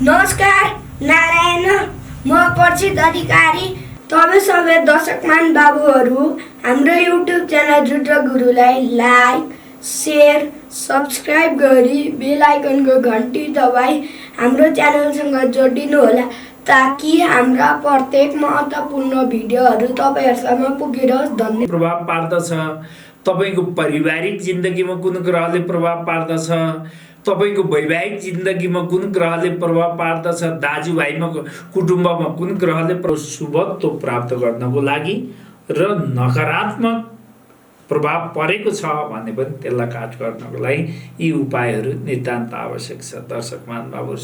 नमस्कार नारायण, म परिचित अधिकारी। तपाईँ सबै दर्शकमान बाबुहरू हाम्रो युट्युब च्यानल रुद्र गुरुलाई लाइक, सेयर, सब्सक्राइब गरी बेल आइकनको घन्टी दबाई हाम्रो च्यानलसँग जोडिनुहोला ताकि हाम्रा प्रत्येक महत्त्वपूर्ण भिडियोहरू तपाईँहरूसम्म पुगिरहोस्। धन्यवाद। प्रभाव पार्दछ। तपाईको पारिवारिक जिन्दगीमा कुन ग्रहले प्रभाव पार्दछ, तपाईको वैवाहिक जिन्दगीमा कुन ग्रहले प्रभाव पार्दछ, दाजुभाइमा कुटुम्बमा कुन ग्रहले शुभत्व प्राप्त गर्नको लागि र नकारात्मक प्रभाव परेको छ भने पनि त्यसलाई काट गर्नको लागि यी उपायहरू नितान्त आवश्यक छ। दर्शकमान बाबुहरू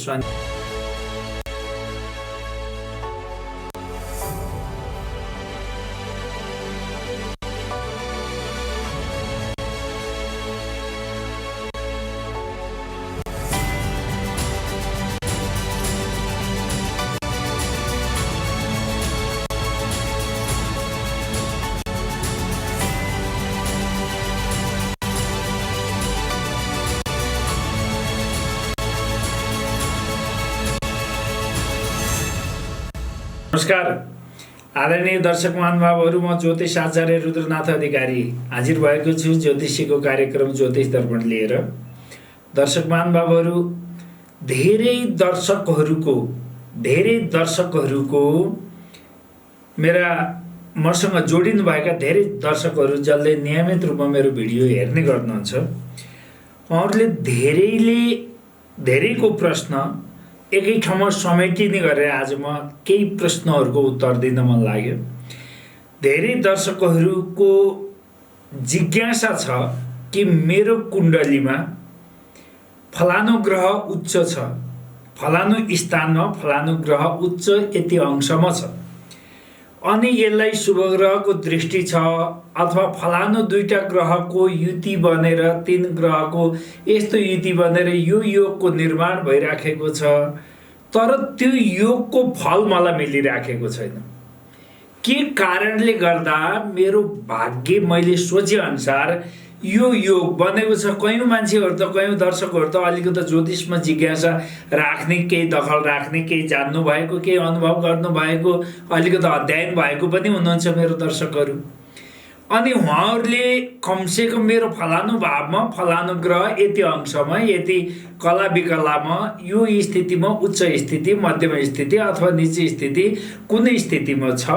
नमस्कार आदरणीय दर्शक महानुभावहरू, म ज्योतिष आचार्य रुद्रनाथ अधिकारी हाजिर भएको छु ज्योतिषीको कार्यक्रम ज्योतिष दर्पण लिएर। दर्शक महानुभावहरू, धेरै दर्शकहरूको मेरा मसँग जोडिनु भएका धेरै दर्शकहरू जसले नियमित रूपमा मेरो भिडियो हेर्ने गर्नुहुन्छ, उहाँहरूले धेरैको प्रश्न एकै ठाउँमा समेटिने गरेर आज म केही प्रश्नहरूको उत्तर दिन मन लाग्यो। धेरै दर्शकहरूको जिज्ञासा छ कि मेरो कुण्डलीमा फलानु ग्रह उच्च छ, फलानु स्थानमा फलानु ग्रह उच्च यति अंशमा छ, अनि यसलाई शुभ ग्रहको दृष्टि छ अथवा फलानु दुईटा ग्रहको युति बनेर तीन ग्रहको यस्तो युति बनेर यो योगको निर्माण भइराखेको छ, तर त्यो योगको फल मलाई मिलिराखेको छैन। के कारणले गर्दा मेरो भाग्य मैले सोचे अनुसार यो योग बनेको छ। कयौँ मान्छेहरू त कयौँ दर्शकहरू त अलिकति ज्योतिषमा जिज्ञासा राख्ने, केही दखल राख्ने, केही जान्नु भएको, केही अनुभव गर्नु भएको, अलिकति अध्ययन भएको पनि हुनुहुन्छ मेरो दर्शकहरू। अनि उहाँहरूले कमसेकम मेरो फलानु भावमा फलानु ग्रह यति अंशमा यति कला विकलामा यो स्थितिमा उच्च स्थिति, मध्यम स्थिति अथवा निची स्थिति कुनै स्थितिमा छ,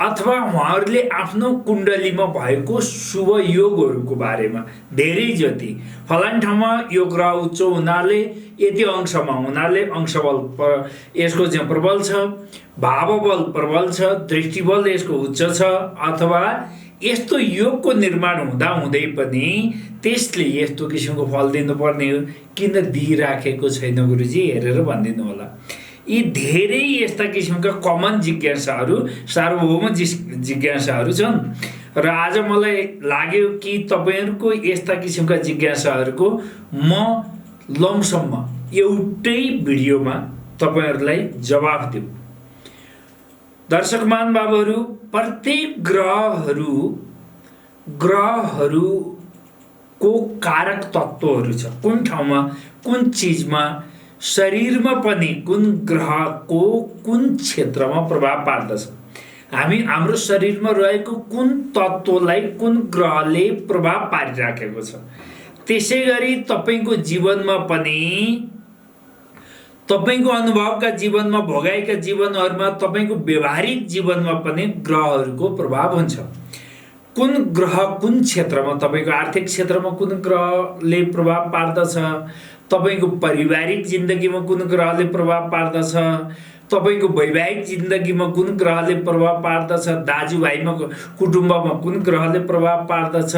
अथवा उहाँहरूले आफ्नो कुण्डलीमा भएको शुभ योगहरूको बारेमा धेरै जति फलान ठाउँमा यो ग्रह उच्च हुनाले यति अंशमा हुनाले अंशबल यसको चाहिँ प्रबल छ, भावबल प्रबल छ, दृष्टिबल यसको उच्च छ, अथवा यस्तो योगको निर्माण हुँदा हुँदै पनि त्यसले यस्तो किसिमको फल दिनुपर्ने हो, किन दिइराखेको छैन गुरुजी, हेरेर भनिदिनु होला। यी धेरै यस्ता किसिमका कमन जिज्ञासाहरू, सार्वभौम जिज्ञासाहरू छन् र आज मलाई लाग्यो कि तपाईँहरूको यस्ता किसिमका जिज्ञासाहरूको म लमसममा एउटै भिडियोमा तपाईँहरूलाई जवाफ दिउँ। दर्शकमान बाबुहरू, प्रत्येक ग्रहहरूको कारक तत्त्वहरू छ। कुन ठाउँमा कुन चिजमा शरीरमा पनि कुन ग्रहको कुन क्षेत्रमा प्रभाव पार्दछ, हाम्रो शरीरमा रहेको कुन तत्त्वलाई कुन ग्रहले प्रभाव पारिराखेको छ। त्यसै गरी तपाईँको जीवनमा पनि, तपाईँको अनुभवका जीवनमा, भोगाइका जीवनहरूमा, तपाईँको व्यवहारिक जीवनमा पनि ग्रहहरूको प्रभाव हुन्छ। कुन ग्रह कुन क्षेत्रमा, तपाईँको आर्थिक क्षेत्रमा कुन ग्रहले प्रभाव पार्दछ, तपाईँको पारिवारिक जिन्दगीमा कुन ग्रहले प्रभाव पार्दछ, तपाईँको वैवाहिक जिन्दगीमा कुन ग्रहले प्रभाव पार्दछ, दाजुभाइमा कुटुम्बमा कुन ग्रहले प्रभाव पार्दछ,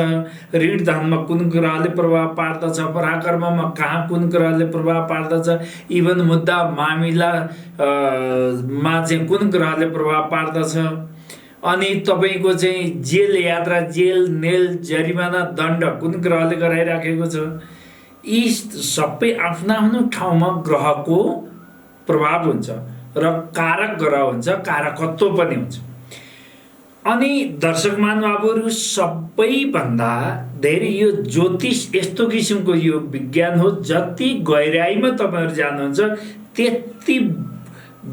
ऋण धनमा कुन ग्रहले प्रभाव पार्दछ, पराक्रममा कहाँ कुन ग्रहले प्रभाव पार्दछ, इभन मुद्दा मामिला मा चाहिँ कुन ग्रहले प्रभाव पार्दछ, अनि तपाईँको चाहिँ जेल यात्रा, जेल नेल जरिमाना दण्ड कुन ग्रहले गराइराखेको छ। यी सबै आफ्नो आफ्नो ठाउँमा ग्रहको प्रभाव हुन्छ र कारक ग्रह हुन्छ, कारकत्व पनि हुन्छ। अनि दर्शक महानुभावहरू, सबैभन्दा धेरै यो ज्योतिष यस्तो किसिमको यो विज्ञान हो, जति गहिराइमा तपाईँहरू जानुहुन्छ त्यति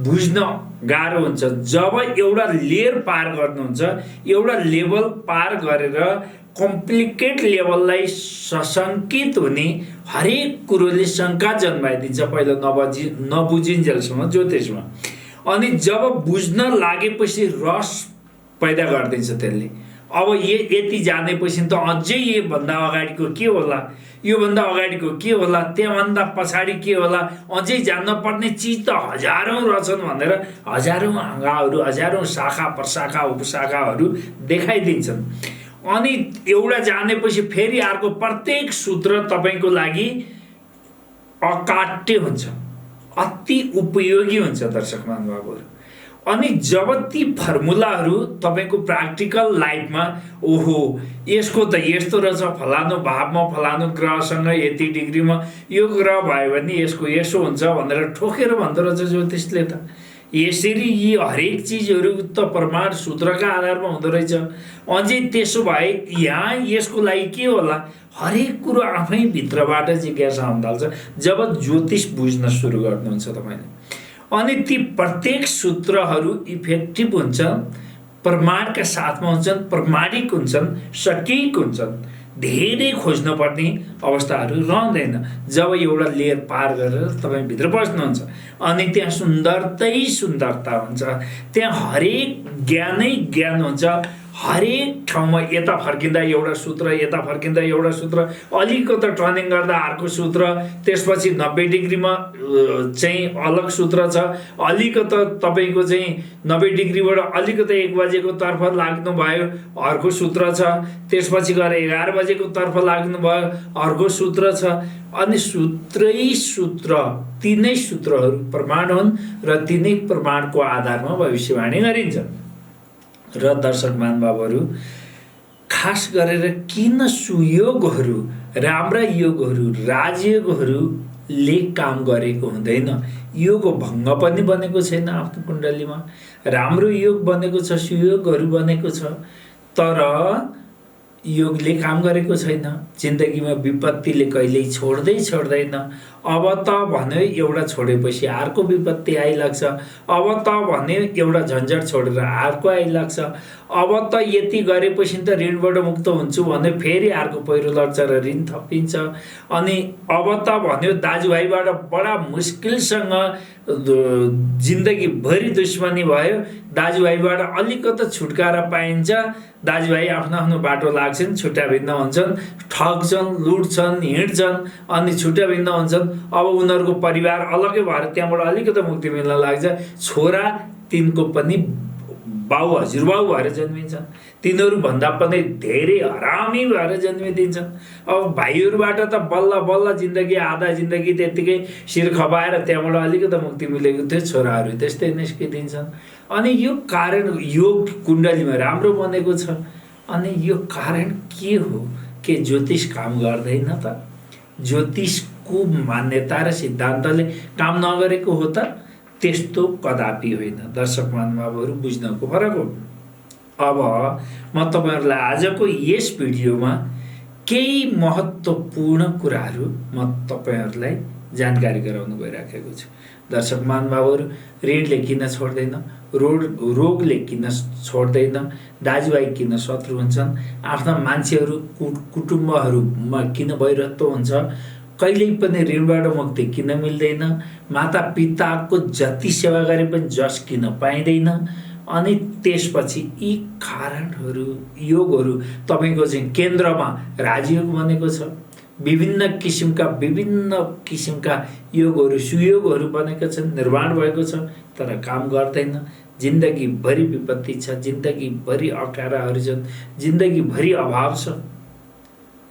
बुझ्न गाह्रो हुन्छ। जब एउटा लेयर पार गर्नुहुन्छ, एउटा लेभल पार गरेर कम्प्लिकेट लेभललाई सशङ्कित हुने हरेक कुरोले शङ्का जन्माइदिन्छ पहिला नबुझिन्जेलसम्म ज्योतिषमा। अनि जब बुझ्न लागेपछि रस पैदा गरिदिन्छ त्यसले। अब यति जानेपछि त अझै योभन्दा अगाडिको के होला, योभन्दा अगाडिको के होला, त्यहाँभन्दा पछाडि के होला, अझै जान्न पर्ने चिज त हजारौँ रहेछन् भनेर हजारौँ अङ्गहरू, हजारौँ शाखा प्रशाखा उपशाखाहरू देखाइदिन्छन्। अनि एउटा जानेपछि फेरि अर्को प्रत्येक सूत्र तपाईँको लागि अकाट्य हुन्छ, अति उपयोगी हुन्छ दर्शक महानुभावहरू। अनि जब ती फर्मुलाहरू तपाईँको प्र्याक्टिकल लाइफमा, ओहो यसको त यस्तो रहेछ, फलानु भावमा फलानु ग्रहसँग यति डिग्रीमा यो ग्रह भयो भने यसको यसो हुन्छ भनेर ठोकेर भन्दो रहेछ ज्योतिषले त। यसरी यी हरेक चिजहरू त प्रमाण सूत्रका आधारमा हुँदो रहेछ। अझै त्यसो भए यहाँ यसको लागि के होला, हरेक कुरो आफै भित्रबाट जिज्ञासा हुन थाल्छ जब ज्योतिष बुझ्न सुरु गर्नुहुन्छ तपाईँले। अनि ती प्रत्येक सूत्रहरू इफेक्टिभ हुन्छन्, प्रमाणका साथमा हुन्छन्, प्रमाणिक हुन्छन्, सटिक हुन्छन्, धेरै खोज्न पर्ने अवस्थाहरू रहँदैन जब एउटा लेयर पार गरेर तपाईँ भित्र पस्नुहुन्छ। अनि त्यहाँ सुन्दरतै सुन्दरता हुन्छ, त्यहाँ हरेक ज्ञानै ज्ञान हुन्छ। हरेक ठाउँमा यता फर्किँदा एउटा सूत्र, यता फर्किँदा एउटा सूत्र, अलिकति टर्निङ गर्दा अर्को सूत्र, त्यसपछि 90 डिग्रीमा चाहिँ अलग सूत्र छ, अलिकति तपाईँको चाहिँ 90 डिग्रीबाट अलिकति 1 बजेको तर्फ लाग्नुभयो अर्को सूत्र छ, त्यसपछि गएर 11 बजेको तर्फ लाग्नुभयो अर्को सूत्र छ। अनि सूत्रै सूत्र, तिनै सूत्रहरू प्रमाण हुन् र तिनै प्रमाणको आधारमा भविष्यवाणी गरिन्छ। र दर्शक महानुभावहरू, खास गरेर किन सुयोगहरू, राम्रा योगहरू, राजयोगहरूले काम गरेको हुँदैन? योग भङ्ग पनि बनेको छैन आफ्नो कुण्डलीमा, राम्रो योग बनेको छ, सुयोगहरू बनेको छ, तर योगले काम गरेको छैन। जिन्दगीमा विपत्तिले कहिल्यै छोड्दैन। अब त भन्यो एउटा छोडेपछि अर्को विपत्ति आइलाग्छ, अब त भन्यो एउटा झन्झट छोडेर अर्को आइलाग्छ, अब त यति गरेपछि त ऋणबाट मुक्त हुन्छु भने फेरि अर्को पहिरो लड्छ र ऋण थपिन्छ। अनि अब त भन्यो दाजुभाइबाट बडा मुस्किलसँग जिन्दगीभरि दुश्मनी भयो, दाजुभाइबाट अलिकति छुटकारा पाइन्छ, दाजुभाइ आफ्नो आफ्नो बाटो लाग्छन्, छुट्टा भिन्न हुन्छन्, ठग्छन्, लुट्छन्, हिँड्छन्, अनि छुट्टा भिन्न हुन्छन्। अब उनीहरूको परिवार अलग्गै भएर त्यहाँबाट अलिकति मुक्ति मिल्न लाग्छ। छोरा तिनको पनि बाउ हजुरबाउ भएर जन्मिन्छन्, तिनीहरू भन्दा पनि धेरै हरामी भएर जन्मिदिन्छन्। अब भाइहरूबाट त बल्ल बल्ल जिन्दगी, आधा जिन्दगी त्यत्तिकै शिर खपाएर त्यहाँबाट अलिकति मुक्ति मिलेको थियो, छोराहरू त्यस्तै निस्किदिन्छन्। अनि यो कारण योग कुण्डलीमा राम्रो बनेको छ। अनि यो कारण के हो? के ज्योतिष काम गर्दैन त? ज्योतिषको मान्यता र सिद्धान्तले काम नगरेको हो त? त्यस्तो कदापि होइन। दर्शक महानुभावहरू, बुझ्नको फरक हो। अब म तपाईहरुलाई आजको यस भिडियोमा केही महत्त्वपूर्ण कुराहरू म तपाईहरुलाई जानकारी गराउन गइराखेको छु। दर्शक महानुभावहरू, ऋणले किन छोड्दैन, रोगले किन छोड्दैन, दाजुभाइ किन शत्रु हुन्छन्, आफ्ना मान्छेहरू कुटुम्बहरूमा किन वैरत्व हुन्छ, कहिल्यै पनि ऋणबाट मुक्ति किन मिल्दैन, माता पिताको जति सेवा गरे पनि जस किन पाइँदैन, अनि त्यसपछि यी कारणहरू, योगहरू तपाईको चाहिँ केन्द्रमा राजयोग बनेको छ। विभिन्न किसिमका योगहरू, सुयोगहरू बनेका छन्, निर्माण भएको छ, तर काम गर्दैन। जिन्दगीभरि विपत्ति छ, जिन्दगीभरि अप्ठ्याराहरू छन्, जिन्दगीभरि अभाव छ।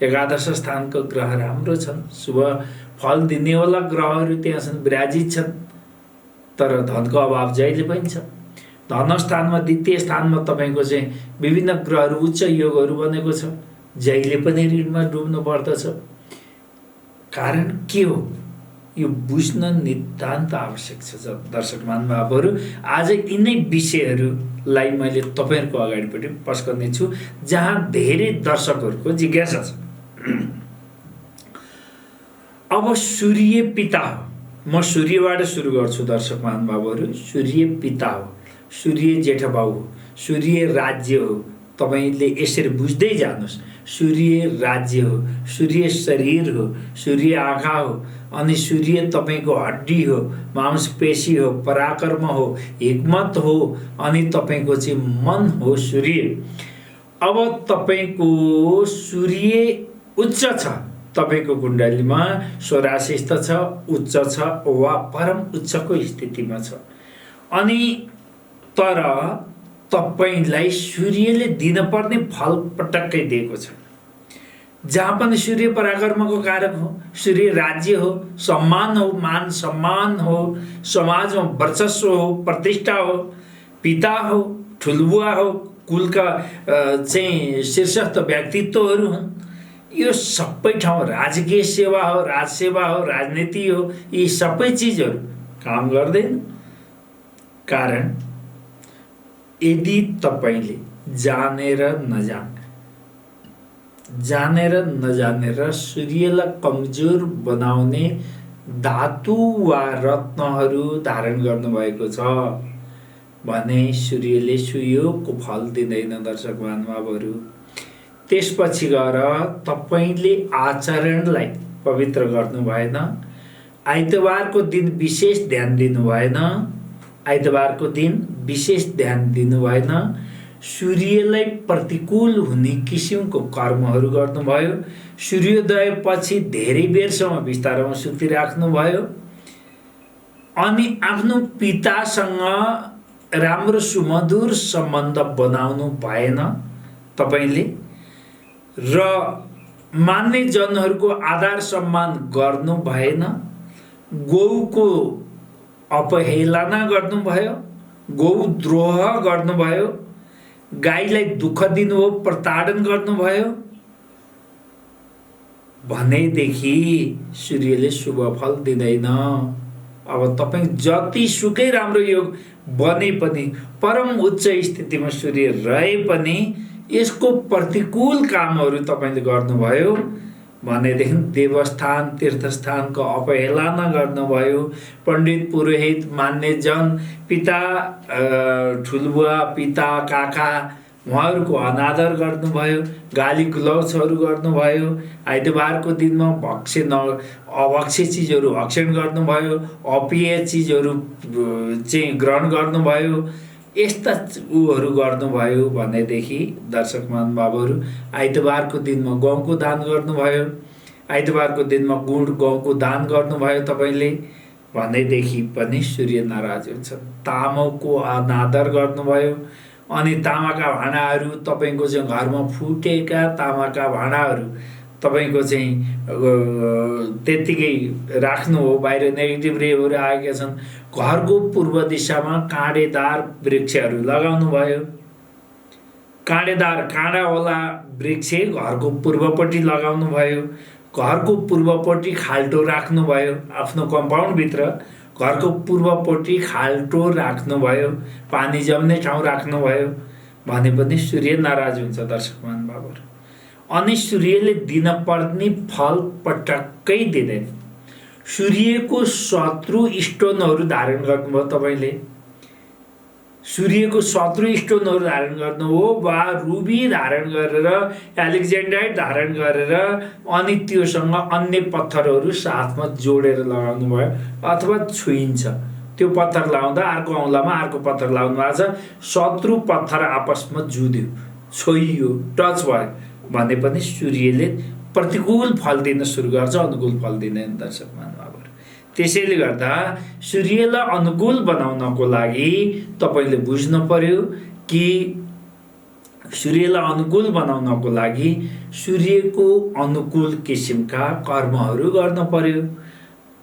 एकादश स्थानको ग्रह राम्रो छन्, शुभ फल दिनेवाला ग्रहहरू त्यहाँ छन्, विराजित छन्, तर धनको अभाव जहिले पनि छ। धन स्थानमा, द्वितीय स्थानमा तपाईको चाहिँ विभिन्न ग्रहहरू, उच्च योगहरू बनेको छ, जहिले पनि ऋणमा डुब्नु पर्दछ। कारण के हो? यो बुझ्न नितान्त आवश्यक छ दर्शक महानुभावहरू। आज यिनै विषयहरूलाई मैले तपाईँहरूको अगाडिपट्टि पस्कने छु जहाँ धेरै दर्शकहरूको जिज्ञासा छ। अब सूर्य पिता हो, म सूर्यबाट सुरु गर्छु दर्शक महानुभावहरू। सूर्य पिता हो, सूर्य जेठबाउ हो, सूर्य राज्य हो। तपाईँले यसरी बुझ्दै जानुहोस्, सूर्य राज्य हो, सूर्य शरीर हो, सूर्य आँखा हो, अनि सूर्य तपाईँको हड्डी हो, मांसपेशी हो, पराक्रम हो, हिक्मत हो, अनि तपाईँको चाहिँ मन हो सूर्य। अब तपाईँको सूर्य उच्च छ, तपाईँको कुण्डलीमा 84 छ, उच्च छ वा परम उच्चको स्थितिमा छ। अनि तर तपाईँलाई सूर्यले दिनपर्ने फल पटक्कै दिएको छ। जहाँ पनि सूर्य पराक्रमको कारक हो, सूर्य राज्य हो, सम्मान हो, मान सम्मान हो, समाजमा वर्चस्व हो, प्रतिष्ठा हो, पिता हो, ठुलबुवा हो, कुलका चाहिँ शीर्षस्थ व्यक्तित्वहरू हुन्। यो सबै ठाउँ राजकीय सेवा हो, राजसेवा हो, राजनीति हो, यी सबै चिजहरू काम गर्दैन। कारण यदि तपाईँले जानेर नजानेर सूर्यलाई कमजोर बनाउने धातु वा रत्नहरू धारण गर्नुभएको छ भने सूर्यले सुयोगको फल दिँदैन दर्शक महानुभावहरू। त्यसपछि गएर तपाईँले आचरणलाई पवित्र गर्नु भएन, आइतबारको दिन विशेष ध्यान दिनु भएन, आइतबारको दिन विशेष ध्यान दिनु भएन, सूर्यलाई प्रतिकूल हुने किसिमको कर्महरू गर्नुभयो, सूर्योदयपछि धेरै बेरसम्म बिस्तारोमा सुतिराख्नुभयो, अनि आफ्नो पितासँग राम्रो सुमधुर सम्बन्ध बनाउनु भएन तपाईँले, र मान्ने जनहरूको आदर सम्मान गर्नु भएन, गौको अपहेलना गर्नुभयो, गौ द्रोह गर्नुभयो, गाईलाई दुःख दिनुभयो, प्रताडन गर्नुभयो भनेदेखि सूर्यले शुभ फल दिँदैन। अब तपाईँ जतिसुकै राम्रो योग बने पनि, परम उच्च स्थितिमा सूर्य रहे पनि यसको प्रतिकूल कामहरू तपाईँले गर्नुभयो भनेदेखि देवस्थान तीर्थस्थानको अपहेलना गर्नुभयो, पण्डित पुरोहित मान्यजन पिता ठुलबुवा पिता काका उहाँहरूको अनादर गर्नुभयो, गाली गुलौचहरू गर्नुभयो, आइतबारको दिनमा अभक्ष्य चिजहरू भक्षण गर्नुभयो, अपेय चिजहरू चाहिँ ग्रहण गर्नुभयो, यस्ता उहरू गर्नुभयो भनेदेखि दर्शक महानुभावहरू आइतबारको दिनमा गहुँको दान गर्नुभयो, आइतबारको दिनमा गुड गहुँको दान गर्नुभयो तपाईँले भनेदेखि पनि सूर्य नाराज हुन्छ। तामाको अनादर गर्नुभयो, अनि तामाका भाँडाहरू तपाईँको चाहिँ घरमा फुटेका तामाका भाँडाहरू तपाईँको चाहिँ त्यत्तिकै राख्नु हो, बाहिर नेगेटिभ रेहरू आएका छन्। घरको पूर्व दिशामा काँडेदार वृक्षहरू लगाउनु भयो, काँडेदार काँडावाला वृक्ष घरको पूर्वपट्टि लगाउनु भयो, घरको पूर्वपट्टि खाल्टो राख्नुभयो, आफ्नो कम्पाउन्डभित्र घरको पूर्वपट्टि खाल्टो राख्नुभयो, पानी जम्ने ठाउँ राख्नुभयो भने पनि सूर्य नाराज हुन्छ दर्शक महानुभावहरू। अनि सूर्यले दिन पर्ने फल पटक्कै दिँदैन। सूर्यको शत्रु स्टोनहरू धारण गर्नुभयो तपाईँले, सूर्यको शत्रु स्टोनहरू धारण गर्नु हो वा रुबी धारण गरेर एलेक्जेन्डाइट धारण गरेर अनि त्योसँग अन्य पत्थरहरू साथमा जोडेर लगाउनु भयो अथवा छुइन्छ। त्यो पत्थर लाउँदा अर्को औँलामा अर्को पत्थर लाउनु भएको छ, शत्रु पत्थर आपसमा जुध्यो, छोइयो, टच भयो भने पनि सूर्यले प्रतिकूल फल दिन सुरु गर्छ, अनुकूल फल दिँदैन दर्शक महानुभावहरू। त्यसैले गर्दा सूर्यलाई अनुकूल बनाउनको लागि तपाईँले बुझ्नु पर्यो कि सूर्यलाई अनुकूल बनाउनको लागि सूर्यको अनुकूल किसिमका कर्महरू गर्न पर्यो।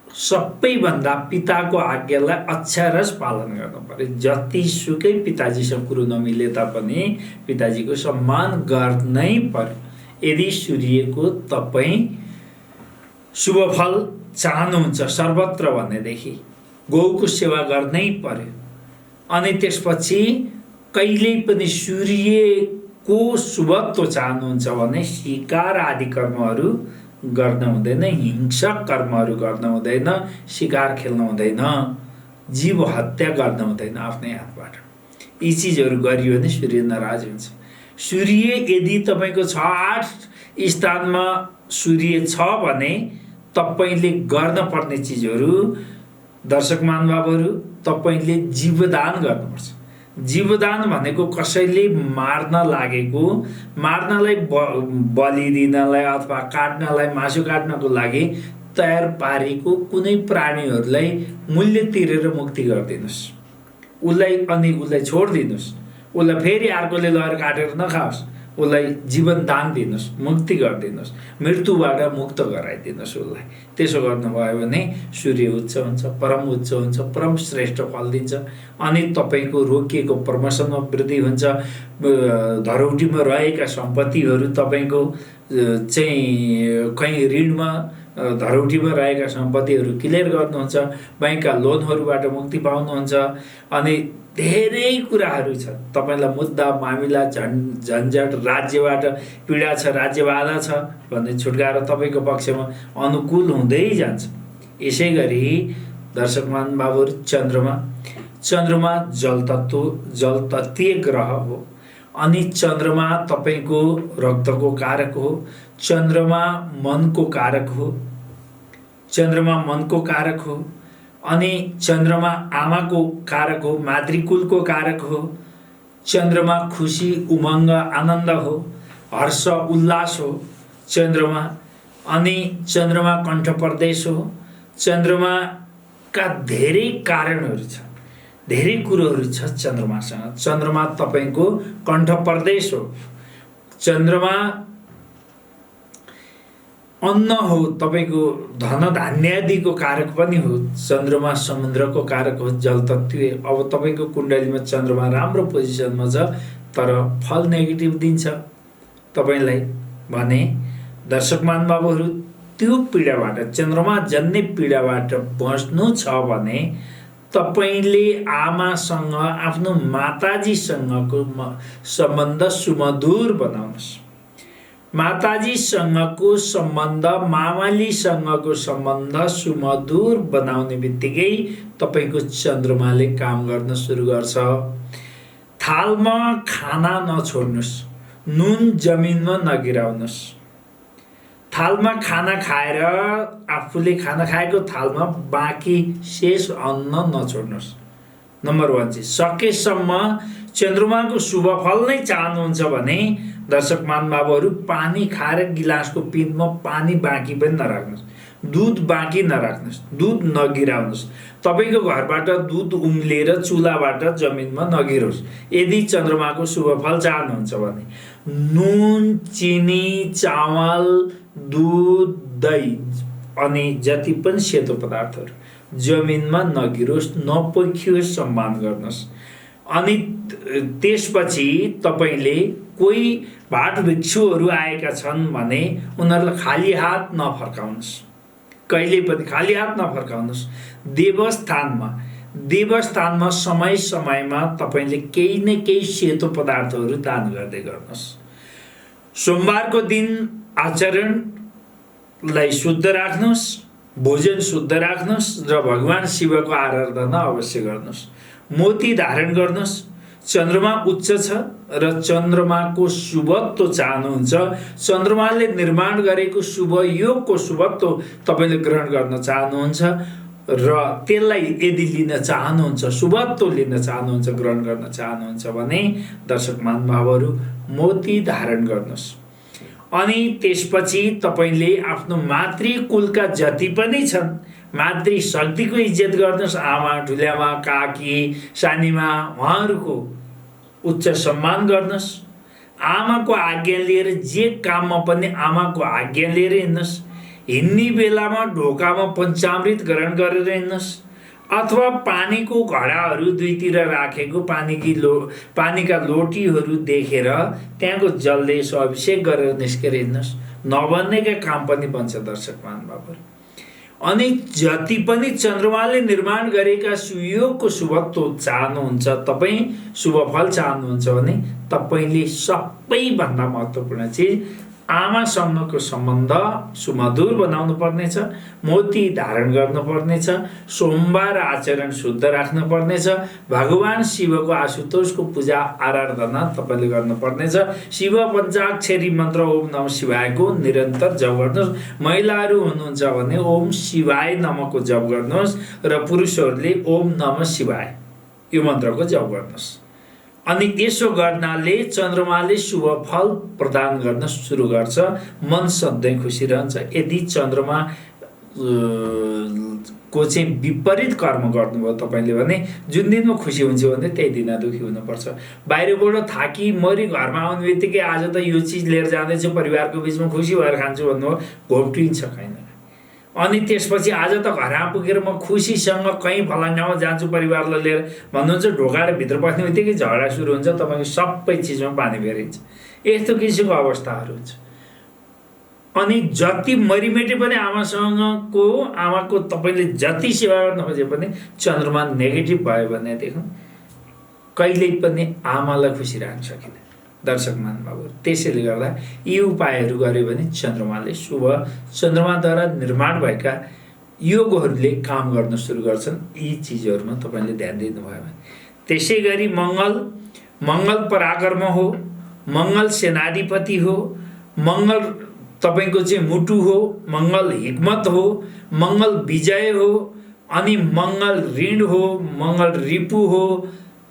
सबैभन्दा पिताको आज्ञालाई अक्षरशः पालन गर्नु पर्यो। जतिसुकै पिताजीसँग कुरो नमिले तापनि पिताजीको सम्मान गर्नै पर्यो। यदि सूर्यको तपाईँ शुभ फल चाहनुहुन्छ सर्वत्र भनेदेखि गौको सेवा गर्नै पर्यो। अनि त्यसपछि कहिल्यै पनि सूर्यको शुभत्व चाहनुहुन्छ भने शिकार आदि कर्महरू गर्न हुँदैन, हिंसक कर्महरू गर्न हुँदैन, शिकार खेल्न हुँदैन, जीव हत्या गर्न हुँदैन आफ्नै हातबाट। यी चिजहरू गरियो भने सूर्य नाराज हुन्छ। सूर्य यदि तपाईँको 6-8 स्थानमा सूर्य छ भने तपाईँले गर्न पर्ने चिजहरू दर्शक महानुभावहरू, तपाईँले जीवदान गर्नुपर्छ। जीवदान भनेको कसैले मार्न लागेको, मार्नलाई बलि दिनलाई अथवा काट्नलाई, मासु काट्नको लागि तयार पारेको कुनै प्राणीहरूलाई मूल्य तिरेर मुक्ति गरिदिनुहोस्। उसलाई छोडिदिनुहोस्। उसलाई फेरि अर्कोले लगेर काटेर नखाओस्। उसलाई जीवन दान दिनुहोस्, मुक्ति गरिदिनुहोस्, मृत्युबाट मुक्त गराइदिनुहोस् उसलाई। त्यसो गर्नुभयो भने सूर्य उच्च हुन्छ, परम उच्च हुन्छ, परम श्रेष्ठ फल दिन्छ। अनि तपाईँको रोकिएको प्रमोसनमा वृद्धि हुन्छ। धरौटीमा रहेका सम्पत्तिहरू तपाईँको चाहिँ कहीँ ऋणमा धरौटीमा रहेका सम्पत्तिहरू क्लियर गर्नुहुन्छ, बैंकका लोनहरूबाट मुक्ति पाउनुहुन्छ। अनि धेरै कुराहरू छ। तपाईँलाई मुद्दा मामिला झन्झट राज्यबाट पीडा छ, राज्य बाधा छ भन्ने छुटकारा तपाईँको पक्षमा अनुकूल हुँदै जान्छ। यसै गरी दर्शक महानुभावहरू, चन्द्रमा जल तत्त्वीय ग्रह हो। अनि चन्द्रमा तपाईँको रक्तको कारक हो। चन्द्रमा मनको कारक हो। अनि चन्द्रमा आमाको कारक हो, मातृकुलको कारक हो। चन्द्रमा खुसी, उमङ्ग, आनन्द हो, हर्ष, उल्लास हो चन्द्रमा। अनि चन्द्रमा कण्ठ प्रदेश हो। चन्द्रमाका धेरै कारणहरू छ, धेरै कुरोहरू छ चन्द्रमासँग। चन्द्रमा तपाईँको कण्ठ प्रदेश हो। चन्द्रमा अन्न हो, तपाईँको धन धान्यादिको कारक पनि हो। चन्द्रमा समुद्रको कारक हो, जल तत्त्वीय। अब तपाईँको कुण्डलीमा चन्द्रमा राम्रो पोजिसनमा छ तर फल नेगेटिभ दिन्छ तपाईँलाई भने दर्शक महानुभावहरू त्यो पीडाबाट, चन्द्रमा जन्य पीडाबाट बस्नु छ भने तपाईँले आमासँग, आफ्नो माताजीसँगको सम्बन्ध सुमधुर बनाउनुहोस्। माताजीसँगको सम्बन्ध, मामालीसँगको सम्बन्ध सुमधुर बनाउने बित्तिकै तपाईँको चन्द्रमाले काम गर्न सुरु गर्छ। थालमा खाना नछोड्नुहोस्, नुन जमिनमा नगिराउनुहोस्। थालमा खाना खाएर आफूले खाना खाएको थालमा बाँकी शेष अन्न नछोड्नुहोस्। नम्बर 1 चाहिँ सकेसम्म चन्द्रमाको शुभ फल नै चाहनुहुन्छ भने दर्शक महानुभावहरू पानी खाएर गिलासको पिँधमा पानी बाँकी पनि नराख्नुहोस्, दुध बाँकी नराख्नुहोस्, दुध नगिराउनुहोस्। तपाईँको घरबाट दुध उम्लेर चुलाबाट जमिनमा नगिरोस् यदि चन्द्रमाको शुभ फल चाहनुहुन्छ भने। नुन, चिनी, चामल, दूध, दही अनि जति पनि सेतो पदार्थहरू जमिनमा नगिरोस्, नपोखियोस्, सम्मान गर्नुहोस्। अनि त्यसपछि तपाईँले कोही भाट भिक्षुहरू आएका छन् भने उनीहरूलाई खाली हात नफर्काउनुहोस्, कहिले पनि खाली हात नफर्काउनुहोस्। देवस्थानमा समय समयमा तपाईँले केही न केही सेतो पदार्थहरू दान गर्दै गर्नुहोस्। सोमबारको दिन आचरणलाई शुद्ध राख्नुहोस्, भोजन शुद्ध राख्नुहोस् र भगवान शिवको आराधना अवश्य गर्नुहोस्। मोती धारण गर्नुहोस्। चन्द्रमा उच्च छ र चन्द्रमाको शुभत्व चाहनुहुन्छ, चन्द्रमाले निर्माण गरेको शुभ योगको शुभत्व तपाईँले ग्रहण गर्न चाहनुहुन्छ र त्यसलाई यदि लिन चाहनुहुन्छ, शुभत्व लिन चाहनुहुन्छ, ग्रहण गर्न चाहनुहुन्छ भने दर्शक महानुभावहरू मोती धारण गर्नुहोस्। अनि त्यसपछि तपाईँले आफ्नो मातृकुलका जति पनि छन् मातृ शक्तिको इज्जत गर्नुहोस्। आमा, ठुल्यामा, काकी, सानीमा, उहाँहरूको उच्च सम्मान गर्नुहोस्। आमाको आज्ञा लिएर जे काममा पनि आमाको आज्ञा लिएर हिँड्नुहोस्। हिँड्ने बेलामा ढोकामा पञ्चामृत ग्रहण गरेर हिँड्नुहोस् अथवा पानीको घडाहरू दुईतिर राखेको पानीका लोटीहरू देखेर त्यहाँको जलले अभिषेक गरेर निस्केर हिँड्नुहोस्। नबन्नेका काम पनि बन्छ दर्शक महानुभावहरू। अनि जति पनि चन्द्रमाले निर्माण गरेका सुयोगको शुभत्व चाहनुहुन्छ, तपाईँ शुभफल चाहनुहुन्छ भने तपाईँले सबैभन्दा महत्त्वपूर्ण चिज आमासँगको सम्बन्ध सुमधुर बनाउनु पर्नेछ, मोती धारण गर्नुपर्नेछ, सोमबार आचरण शुद्ध राख्नुपर्नेछ, भगवान शिवको आशुतोषको पूजा आराधना तपाईँले गर्नुपर्नेछ, शिव पञ्चाक्षरी मन्त्र ओम नमः शिवायको निरन्तर जप गर्नुहोस्। महिलाहरू हुनुहुन्छ भने ओम शिवाय नमःको जप गर्नुहोस् र पुरुषहरूले ओम नमः शिवाय यो मन्त्रको जप गर्नुहोस्। अनि यसो गर्नाले चन्द्रमाले शुभ फल प्रदान गर्न सुरु गर्छ, मन सधैँ खुसी रहन्छ। यदि चन्द्रमा को चाहिँ विपरीत कर्म गर्नुभयो तपाईँले भने जुन दिनमा खुसी हुन्छ भने त्यही दिन दुःखी हुनुपर्छ। बाहिरबाट थाकी मरि घरमा आउने बित्तिकै आज त यो चिज लिएर जाँदैछु परिवारको बिचमा खुसी भएर खान्छु भन्नुभयो, घोप्टिन्छ कहीँ न। अनि त्यसपछि आज त घर आइपुगेर म खुसीसँग कहीँ फलाना ठाउँमा जान्छु परिवारलाई लिएर भन्नुहुन्छ, ढोकाएर भित्र पस्ने बित्तिकै झगडा सुरु हुन्छ, तपाईँको सबै चिजमा पानी फेरिन्छ। यस्तो किसिमको अवस्थाहरू हुन्छ। अनि जति मरिमेटे पनि आमाको तपाईँले जति सेवा गर्न खोजे पनि चन्द्रमा नेगेटिभ भयो भनेदेखि कहिल्यै पनि आमालाई खुसी राख्न सकिँदैन दर्शक महानुभावहरू। त्यसैले गर्दा यी उपायहरू गऱ्यो भने चन्द्रमाद्वारा निर्माण भएका योगहरूले काम गर्न सुरु गर्छन्। यी चिजहरूमा तपाईँले ध्यान दिनुभयो भने त्यसै गरी मङ्गल पराक्रम हो, मङ्गल सेनाधिपति हो, मङ्गल तपाईँको चाहिँ मुटु हो, मङ्गल हिक्मत हो, मङ्गल विजय हो, अनि मङ्गल ऋण हो, मङ्गल रिपु हो।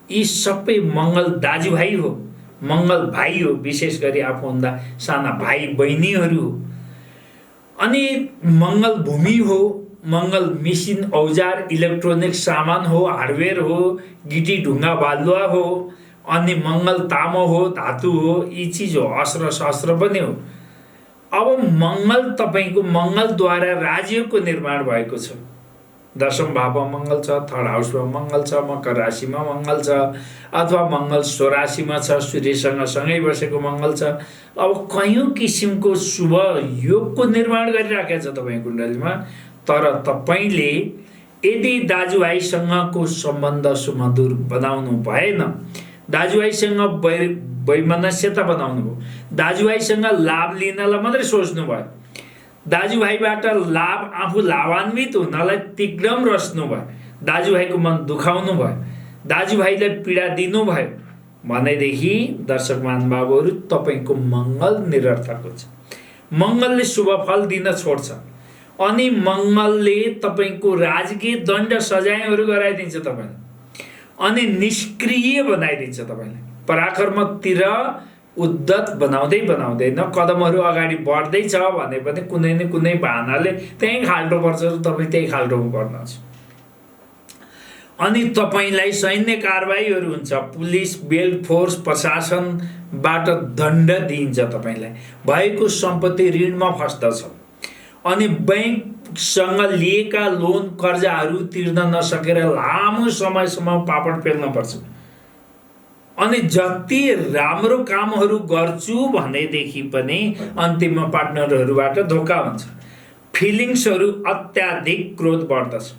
यी सबै मङ्गल दाजुभाइ हो, मङ्गल भाइ हो, विशेष गरी आफूभन्दा साना भाइ बहिनीहरू हो। अनि मङ्गल भूमि हो, मङ्गल मिसिन औजार इलेक्ट्रोनिक सामान हो, हार्डवेयर हो, गिटी ढुङ्गा बालुवा हो। अनि मङ्गल तामा हो, धातु हो, यी चिज हो, अस्त्र शस्त्र पनि हो। अब मङ्गल तपाईँको मङ्गलद्वारा राज्यको निर्माण भएको छ। दशम भावमा मङ्गल छ, थर्ड हाउसमा मङ्गल छ, मकर राशिमा मङ्गल छ, अथवा मङ्गल स्वराशिमा छ, सूर्यसँग सँगै बसेको मङ्गल छ। अब कयौँ किसिमको शुभ योगको निर्माण गरिराखेको छ तपाईँको कुण्डलीमा। तर तपाईँले यदि दाजुभाइसँगको सम्बन्ध सुमधुर बनाउनु भएन, दाजुभाइसँग वैमनस्यता बनाउनु भयो, दाजुभाइसँग लाभ लिनलाई मात्रै सोच्नु भयो, दाजुभाइबाट लाभ आफू लाभान्वित हुनलाई तिग्रम रच्नु भयो, दाजुभाइको मन दुखाउनु भयो, दाजुभाइलाई पीडा दिनुभयो भनेदेखि दर्शक महानुभावहरू तपाईँको मङ्गल निरर्थक हुन्छ। मङ्गलले शुभ फल दिन छोड्छ। अनि मङ्गलले तपाईँको राजकीय दण्ड सजायहरू गराइदिन्छ तपाईँलाई, अनि निष्क्रिय बनाइदिन्छ तपाईँलाई। पराक्रमतिर उद्धत बनाउँदै न कदमहरू अगाडि बढ्दैछ भने पनि कुनै न कुनै बहानाले त्यही खाल्टो पर्छ, तपाईँ त्यही खाल्टोमा पर्नुहुन्छ। अनि तपाईँलाई सैन्य कारबाहीहरू हुन्छ, पुलिस बेल्ट फोर्स प्रशासनबाट दण्ड दिइन्छ, तपाईँलाई भएको सम्पत्ति ऋणमा फस्दछ। अनि बैंकसँग लिएका लोन कर्जाहरू तिर्न नसकेर लामो समयसम्म पापड पेल्न पर्छ। अनि जति राम्रो कामहरू गर्छु भनेदेखि पनि अन्तिममा पार्टनरहरूबाट धोका हुन्छ। फिलिङ्सहरू अत्याधिक क्रोध बढ्दछ,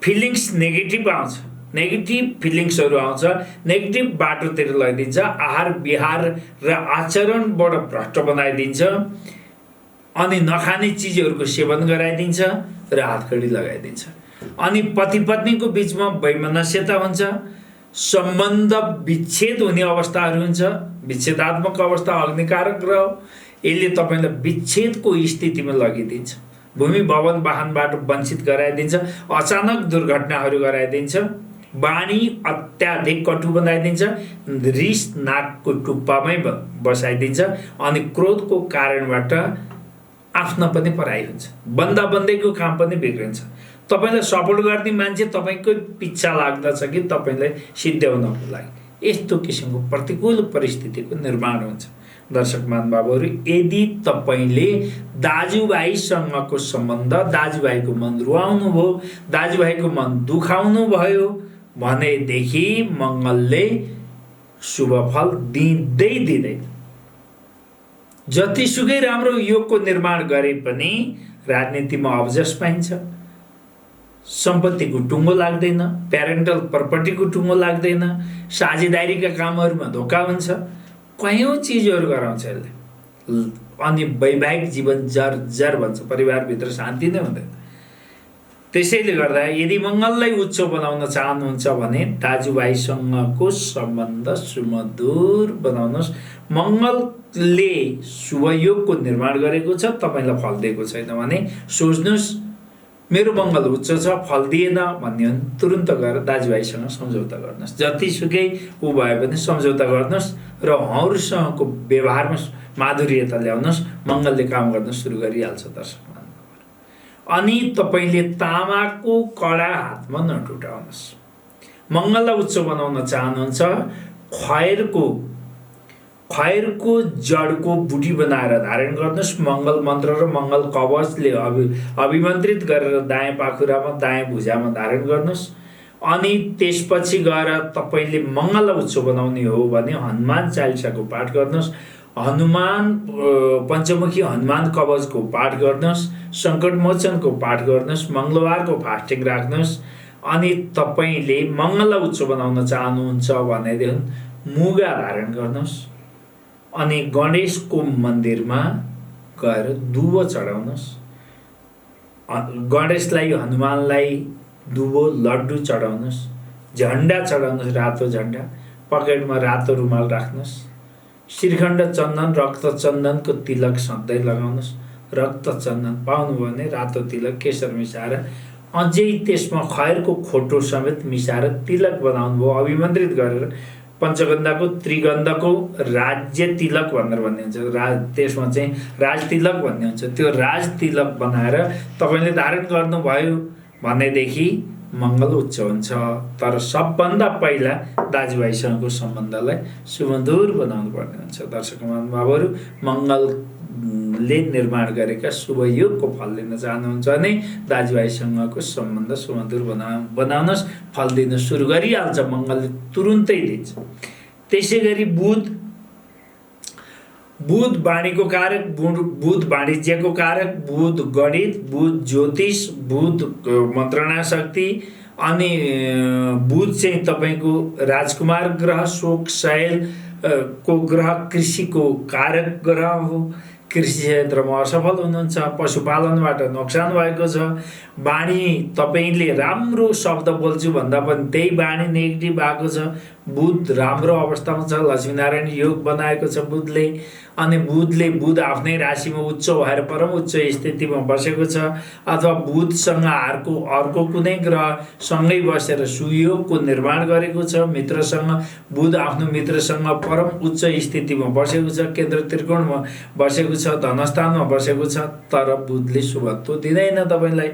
फिलिङ्स नेगेटिभ आउँछ, नेगेटिभ फिलिङ्सहरू आउँछ, नेगेटिभ बाटोतिर लैदिन्छ, आहार विहार र आचरणबाट भ्रष्ट बनाइदिन्छ। अनि नखाने चिजहरूको सेवन गराइदिन्छ र हातखडी लगाइदिन्छ। अनि पति पत्नीको बिचमा वैमनस्यता हुन्छ, सम्बन्ध विच्छेद हुने अवस्थाहरू हुन्छ। विच्छेदात्मक अवस्था अग्निकारक ग्रह, यसले तपाईँलाई विच्छेदको स्थितिमा लगिदिन्छ, भूमि भवन वाहनबाट वञ्चित गराइदिन्छ, अचानक दुर्घटनाहरू गराइदिन्छ, बाणी अत्याधिक कटु बनाइदिन्छ, रिस नाकको टुप्पामै बसाइदिन्छ। अनि क्रोधको कारणबाट आफ्ना पनि पराई हुन्छ, बन्दैको काम पनि बिग्रिन्छ। तपाईँलाई सपोर्ट गर्ने मान्छे तपाईँकै पिच्छा लाग्दछ कि तपाईँलाई सिद्ध्याउनको लागि। यस्तो किसिमको प्रतिकूल परिस्थितिको निर्माण हुन्छ। दर्शक महानुभावहरू, यदि तपाईँले दाजुभाइसँगको सम्बन्ध, दाजुभाइको मन रुवाउनु भयो, दाजुभाइको मन दुखाउनु भयो भनेदेखि मङ्गलले शुभ फल दिँदैन। जतिसुकै राम्रो योगको निर्माण गरे पनि राजनीतिमा अब्जस पाइन्छ, सम्पत्तिको टुङ्गो लाग्दैन, प्यारेन्टल प्रपर्टीको टुङ्गो लाग्दैन, साझेदारीका कामहरूमा धोका हुन्छ, कयौँ चिजहरू गराउँछ यसले। अनि वैवाहिक जीवन जर भन्छ, परिवारभित्र शान्ति नै हुँदैन। त्यसैले गर्दा यदि मङ्गललाई उच्च बनाउन चाहनुहुन्छ भने दाजुभाइसँगको सम्बन्ध सुमधुर बनाउनुहोस्। मङ्गलले शुभयोगको निर्माण गरेको छ, तपाईँलाई फल दिएको छैन भने सोच्नुहोस् मेरो मङ्गल उच्च छ, फल दिएन भन्ने हो भने तुरुन्त गएर दाजुभाइसँग सम्झौता गर्नुहोस्। जतिसुकै ऊ भए पनि सम्झौता गर्नुहोस् र उहाँहरूसँगको व्यवहारमा माधुर्यता ल्याउनुहोस्। मङ्गलले काम गर्न सुरु गरिहाल्छ दर्शक। अनि तपाईँले तामाको कडा हातमा नटुटाउनुहोस्। मङ्गललाई उच्च बनाउन चाहनुहुन्छ, खयरको जडको बुटी बनाएर धारण गर्नुहोस्। मङ्गल मन्त्र र मङ्गल कवचले अभिमन्त्रित गरेर दायाँ पाखुरामा दायाँ भुजामा धारण गर्नुहोस्। अनि त्यसपछि गएर तपाईँले मङ्गललाई उच्च बनाउने हो भने हनुमान चालिसाको पाठ गर्नुहोस्। पञ्चमुखी हनुमान कवचको पाठ गर्नुहोस्। सङ्कटमोचनको पाठ गर्नुहोस्। मङ्गलबारको फास्टिङ राख्नुहोस्। अनि तपाईँले मङ्गललाई उच्च बनाउन चाहनुहुन्छ भनेदेखि मुगा धारण गर्नुहोस्। अनि गणेशको मन्दिरमा गएर दुबो चढाउनुहोस्। गणेशलाई हनुमानलाई दुबो लड्डु चढाउनुहोस्। झन्डा चढाउनुहोस्, रातो झन्डा। पकेटमा रातो रुमाल राख्नुहोस्। श्रीखण्ड चन्दन रक्त चन्दनको तिलक सधैँ लगाउनुहोस्। रक्त चन्दन पाउनुभयो भने रातो तिलक केशर मिसाएर अझै त्यसमा खयरको खोटो समेत मिसाएर तिलक बनाउनु भयो, अभिमन्त्रित गरेर पञ्चगन्धाको त्रिगन्धको राज्य तिलक भनेर भन्ने हुन्छ। त्यसमा चाहिँ राज तिलक भन्ने हुन्छ। त्यो राज तिलक बनाएर तपाईँले धारण गर्नुभयो भनेदेखि मङ्गल उच्च हुन्छ। तर सबभन्दा पहिला दाजुभाइसँगको सम्बन्धलाई सुमधुर बनाउनु पर्ने हुन्छ। दर्शक महानुभावहरू, मङ्गलले निर्माण गरेका शुभयोगको फल लिन चाहनुहुन्छ भने दाजुभाइसँगको सम्बन्ध सुमधुर बनाउनुहोस्। फल दिन सुरु गरिहाल्छ, मङ्गलले तुरुन्तै दिन्छ। त्यसै गरी बुध वाणीको कारक, बुध वाणिज्यको कारक, बुध गणित, बुध ज्योतिष, बुध मन्त्रणा शक्ति, अनि बुध चाहिँ तपाईँको राजकुमार ग्रह, शोक शैल को ग्रह, कृषिको कारक ग्रह हो। कृषि क्षेत्रमा असफल हुनुहुन्छ, पशुपालनबाट नोक्सान भएको छ। बाणी तपाईँले राम्रो शब्द बोल्छु भन्दा पनि त्यही बाणी नेगेटिभ भएको छ। बुध राम्रो अवस्थामा छ, लक्ष्मीनारायण योग बनाएको छ बुधले। अनि बुध आफ्नै राशिमा उच्च भएर परम उच्च स्थितिमा बसेको छ। अथवा बुधसँग अर्को कुनै ग्रह सँगै बसेर सुयोगको निर्माण गरेको छ। मित्रसँग बुध आफ्नो मित्रसँग परम उच्च स्थितिमा बसेको छ, केन्द्र त्रिकोणमा बसेको छ, धनस्थानमा बसेको छ। तर बुधले शुभत्व दिँदैन, तपाईँलाई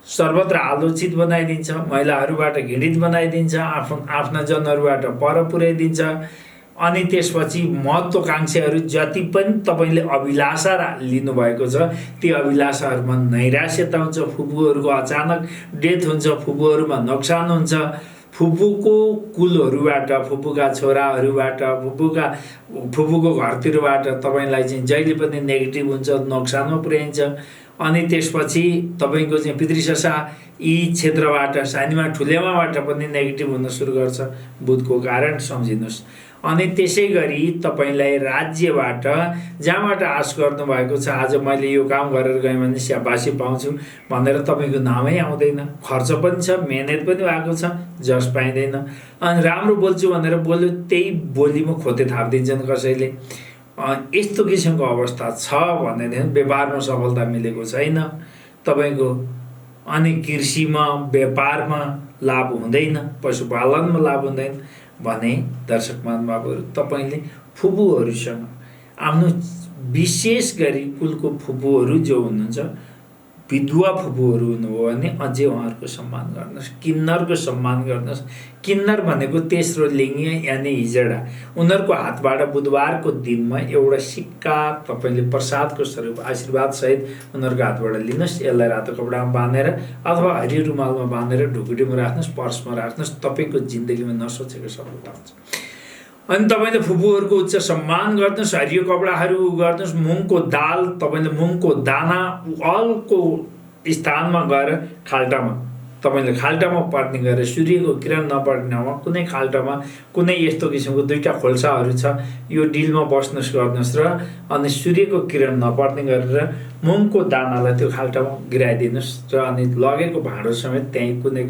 सर्वत्र आलोचित बनाइदिन्छ, महिलाहरूबाट घृणित बनाइदिन्छ, आफ्ना जनहरूबाट पर पुर्याइदिन्छ। अनि त्यसपछि महत्त्वकांक्षीहरू जति पनि तपाईँले अभिलाषा लिनुभएको छ ती अभिलाषाहरूमा नैराश्यता हुन्छ। फुपूहरूको अचानक डेथ हुन्छ, फुपूहरूमा नोक्सान हुन्छ। फुपूको कुलहरूबाट, फुपूका छोराहरूबाट, फुपूको घरतिरबाट तपाईँलाई चाहिँ जहिले पनि नेगेटिभ हुन्छ, नोक्सानमा पुर्याइन्छ। अनि त्यसपछि तपाईँको चाहिँ पितृससा यी क्षेत्रबाट, सानीमा ठुलेमाबाट पनि नेगेटिभ हुन सुरु गर्छ, बुधको कारण सम्झिनुहोस्। अनि त्यसै गरी तपाईँलाई राज्यबाट जहाँबाट आश गर्नुभएको छ, आज मैले यो काम गरेर गएँ भने स्याबासी पाउँछु भनेर तपाईँको नामै आउँदैन। खर्च पनि छ, मेहनत पनि भएको छ, जस पाइँदैन। अनि राम्रो बोल्छु भनेर बोल्यो, त्यही बोलीमा खोते थापिदिन्छन् कसैले। यस्तो किसिमको अवस्था छ भनेदेखि व्यापारमा सफलता मिलेको छैन तपाईँको। अनि कृषिमा, व्यापारमा लाभ हुँदैन, पशुपालनमा लाभ हुँदैन भने दर्शक महानुभावहरू, तपाईँले फुपूहरूसँग, आफ्नो विशेष गरी कुलको फुपूहरू जो हुनुहुन्छ, विधुवा फुपूहरू हुनुभयो भने अझै उहाँहरूको सम्मान गर्नुहोस्। किन्नरको सम्मान गर्नुहोस्। किन्नर भनेको तेस्रो लिङ्गी यानि हिजडा। उनीहरूको हातबाट बुधबारको दिनमा एउटा सिक्का तपाईँले प्रसादको स्वरूप आशीर्वादसहित उनीहरूको हातबाट लिनुहोस्। यसलाई रातो कपडामा बाँधेर अथवा हरियो रुमालमा बाँधेर ढुकुटीमा राख्नुहोस्, पर्समा राख्नुहोस्। तपाईँको जिन्दगीमा नसोचेको सफलता हुन्छ। अनि तपाईँले फुपूहरूको उच्च सम्मान गर्नुहोस्, हरियो कपडाहरू गर्नुहोस्। मुङको दाल, तपाईँले मुङको दाना अलको स्थानमा गएर खाल्टामा तपाईँले खाल्टामा पर्ने गरेर सूर्यको किरण नपर्ने ठाउँमा कुनै खाल्टामा कुनै यस्तो किसिमको 2टा खोल्साहरू छ, यो डिलमा बस्नुहोस् गर्नुहोस् र अनि सूर्यको किरण नपर्ने गरेर मुङको दानालाई त्यो खाल्टामा गिराइदिनुहोस् र अनि लगेको भाँडो समेत त्यहीँ कुनै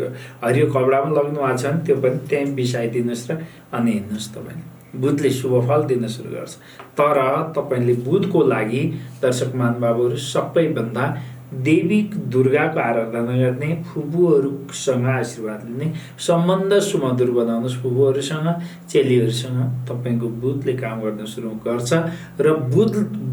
हरियो कपडामा लग्नु भएको छ भने त्यो पनि त्यहीँ बिसाइदिनुहोस् र अनि हिँड्नुहोस्। तपाईँले बुधले शुभ फल दिन सुरु गर्छ। तर तपाईँले बुधको लागि दर्शक महानुभावहरू सबैभन्दा देवी दुर्गाको आराधना गर्ने, फुपूहरूसँग आशीर्वाद लिने, सम्बन्ध सुमधुर बनाउनुहोस् फुपूहरूसँग, चेलीहरूसँग। तपाईँको बुधले काम गर्न सुरु गर्छ र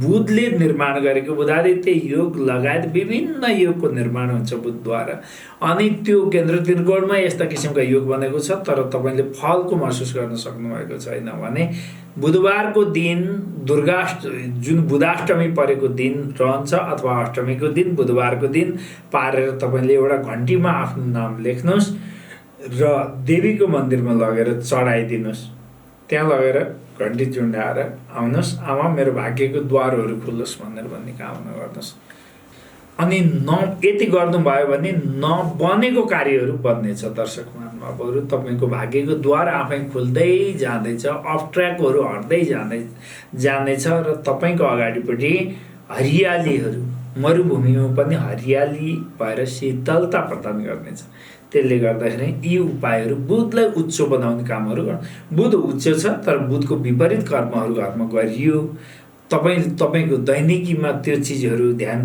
बुधले निर्माण गरेको बुधादित्य योग लगायत विभिन्न योगको निर्माण हुन्छ बुधद्वारा। अनि त्यो केन्द्र त्रिकोणमा यस्ता किसिमका योग बनेको छ, तर तपाईँले फलको महसुस गर्न सक्नुभएको छैन भने बुधबारको दिन जुन बुधाष्टमी परेको दिन रहन्छ अथवा अष्टमीको दिन बुधबारको दिन पारेर तपाईँले एउटा घन्टीमा आफ्नो नाम लेख्नुहोस् र देवीको मन्दिरमा लगेर चढाइदिनुहोस्। त्यहाँ लगेर घन्टी झुन्डाएर आउनुहोस्, आमा मेरो भाग्यको द्वारहरू खुल्लोस् भनेर भन्ने कामना गर्नुहोस्। अनि यति गर्नुभयो भने नबनेको कार्यहरू बन्नेछ। दर्शक महानुभावहरू, तपाईँको भाग्यको द्वार आफै खुल्दै जाँदैछ, अफ ट्र्याकहरू हट्दै जानेछ र तपाईँको अगाडिपट्टि हरियालीहरू, मरुभूमिमा पनि हरियाली भएर शीतलता प्रदान गर्नेछ। त्यसले गर्दाखेरि यी उपायहरू बुधलाई उच्च बनाउने कामहरू बुध उच्च छ, तर बुधको विपरीत कर्महरू घरमा गरियो। तपाईँको दैनिकीमा त्यो चिजहरू ध्यान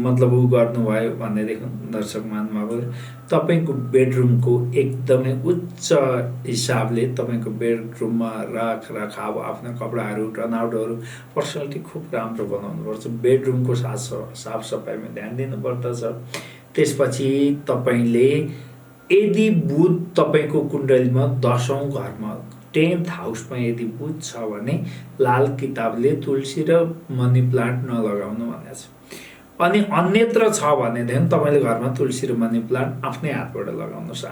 मतलब गर्नुभयो भनेदेखि दर्शक महानुभावहरू, तपाईँको बेडरुमको एकदमै उच्च हिसाबले तपाईँको बेडरुममा राखरखाव, आफ्ना कपडाहरू, टर्नआउटहरू, पर्सनालिटी खुब राम्रो बनाउनुपर्छ। बेडरुमको साफसफाइमा ध्यान दिनुपर्दछ। त्यसपछि तपाईँले यदि बुध तपाईँको कुण्डलीमा 10औं घरमा 10th हाउसमा यदि बुध छ भने लाल किताबले तुलसी र मनी प्लान्ट नलगाउनु भनेको छ। अनि अन्यत्र छ भनेदेखि तपाईँले घरमा तुलसी र मनी प्लान्ट आफ्नै हातबाट लगाउनुहोस्।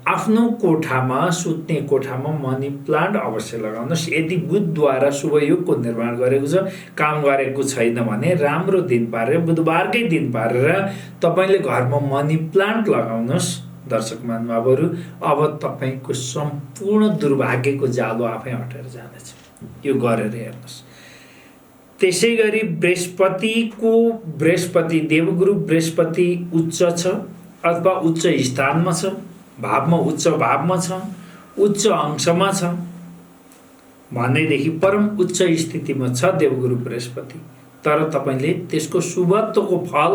आफ्नो कोठामा सुत्ने कोठामा मनी प्लान्ट अवश्य लगाउनुहोस्। यदि बुधद्वारा शुभयोगको निर्माण गरेको छ, काम गरेको छैन भने राम्रो दिन पारेर बुधबारकै दिन पारेर तपाईँले घरमा मनी प्लान्ट लगाउनुहोस्। दर्शक महानुभावहरू, अब तपाईँको सम्पूर्ण दुर्भाग्यको जालो आफै हटेर जानेछ। यो गरेर हेर्नुहोस्। त्यसै गरी बृहस्पति देवगुरु बृहस्पति उच्च छ अथवा उच्च स्थानमा छ, उच्च भावमा छ, उच्च अंशमा छ भनेदेखि परम उच्च स्थितिमा छ देवगुरु बृहस्पति, तर तपाईँले त्यसको शुभत्वको फल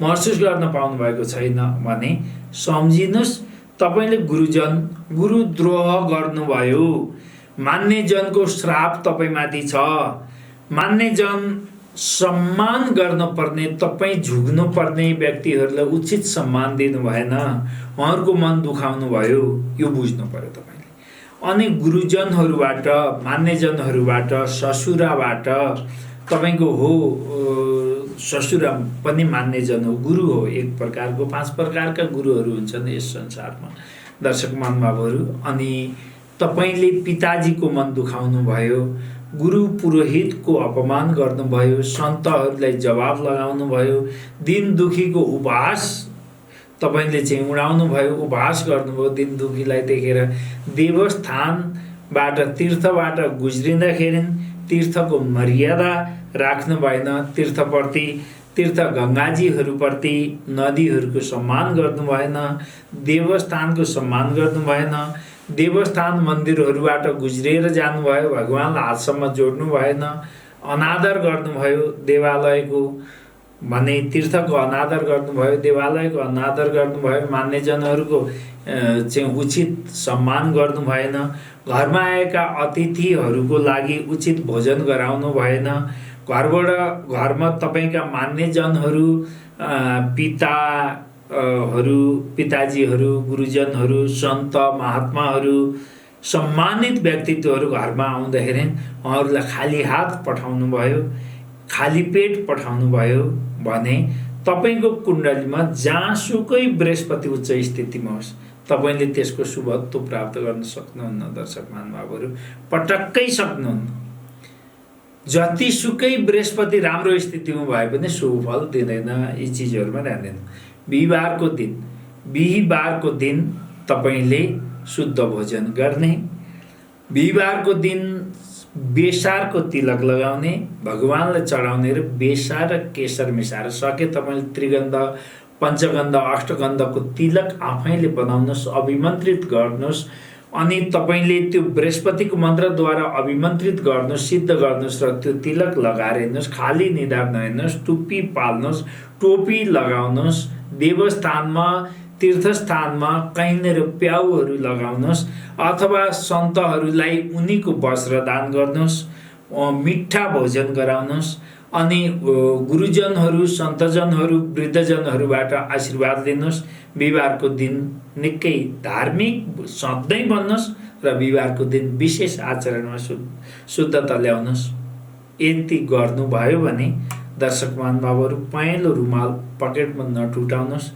महसुस गर्न पाउनु भएको छैन भने सम्झिनुहोस् तपाईँले गुरुद्रोह गर्नुभयो। मान्यजनको श्राप तपाईँमाथि छ। मान्यजन सम्मान गर्नुपर्ने, तपाईँ झुक्नुपर्ने व्यक्तिहरूलाई उचित सम्मान दिनु भएन, उहाँहरूको मन दुखाउनु भयो। यो बुझ्नु पर्यो तपाईँले। अनि गुरुजनहरूबाट, मान्यजनहरूबाट, ससुराबाट तपाईँको ससुरा पनि मान्यजन हो, गुरु हो एक प्रकारको। 5 प्रकारका गुरुहरू हुन्छन् यस संसारमा दर्शक महानुभावहरू। अनि तपाईँले पिताजीको मन दुखाउनु भयो, गुरु पुरोहितको अपमान गर्नुभयो, सन्तहरूलाई जवाब लगाउनु भयो, दिन दुखीको उपहास तपाईँले चाहिँ उडाउनु भयो, उपहास गर्नुभयो दिन दुखीलाई देखेर। देवस्थानबाट तीर्थबाट गुज्रिँदाखेरि तीर्थको मर्यादा राख्नु भएन। तीर्थ गङ्गाजीहरूप्रति नदीहरूको सम्मान गर्नु भएन, देवस्थानको सम्मान गर्नु भएन। देवस्थान मन्दिरहरूबाट गुज्रिएर जानुभयो, भगवानलाई हातसम्म जोड्नु भएन, अनादर गर्नुभयो देवालयको भने तीर्थको अनादर गर्नुभयो, देवालयको अनादर गर्नुभयो, मान्यजनहरूको चाहिँ उचित सम्मान गर्नु भएन, घरमा आएका अतिथिहरूको लागि उचित भोजन गराउनु भएन, घरमा तपाईँका मान्यजनहरू, पिताजीहरू, गुरुजनहरू, सन्त महात्माहरू, सम्मानित व्यक्तित्वहरू घरमा आउँदाखेरि उहाँहरूलाई खाली हात पठाउनु भयो, खाली पेट पठाउनु भयो भने तपाईँको कुण्डलीमा जहाँसुकै बृहस्पति उच्च स्थितिमा होस्, तपाईँले त्यसको शुभत्व प्राप्त गर्न सक्नुहुन्न। दर्शक महानुभावहरू, पटक्कै सक्नुहुन्न। जतिसुकै बृहस्पति राम्रो स्थितिमा भए पनि शुभ फल दिँदैन। यी चिजहरूमा ध्यान दिनु। बिहिबारको दिन बिहीबारको दिन तपाईँले शुद्ध भोजन गर्ने, बिहीबारको दिन बेसारको तिलक लगाउने, भगवानलाई चढाउने र बेसार र केशर मिसाएर सके तपाईँले त्रिगन्ध, पञ्चगन्ध, अष्टगन्धको तिलक आफैले बनाउनुहोस्, अभिमन्त्रित गर्नुहोस्। अनि तपाईँले त्यो बृहस्पतिको मन्त्रद्वारा अभिमन्त्रित गर्नुहोस्, सिद्ध गर्नुहोस् र त्यो तिलक लगाएर हिँड्नुहोस्। खाली निधार नहिँड्नुहोस्, टुप्पी पाल्नुहोस्, टोपी लगाउनुहोस्, देवस्थानमा तीर्थस्थानमा कैने र प्याउहरू लगाउनुहोस् अथवा सन्तहरूलाई उनीको वस्त्र दान गर्नुहोस्, मिठा भोजन गराउनुहोस्। अनि गुरुजनहरू, सन्तजनहरू, वृद्धजनहरूबाट आशीर्वाद लिनुहोस्। बिहिबारको दिन निकै धार्मिक सधैँ बन्नुहोस् र बिहिबारको दिन विशेष आचरणमा शुद्धता ल्याउनुहोस्। यति गर्नुभयो भने दर्शक महानुभावहरू पहेँलो रुमाल पकेटमा नटुटाउनुहोस्।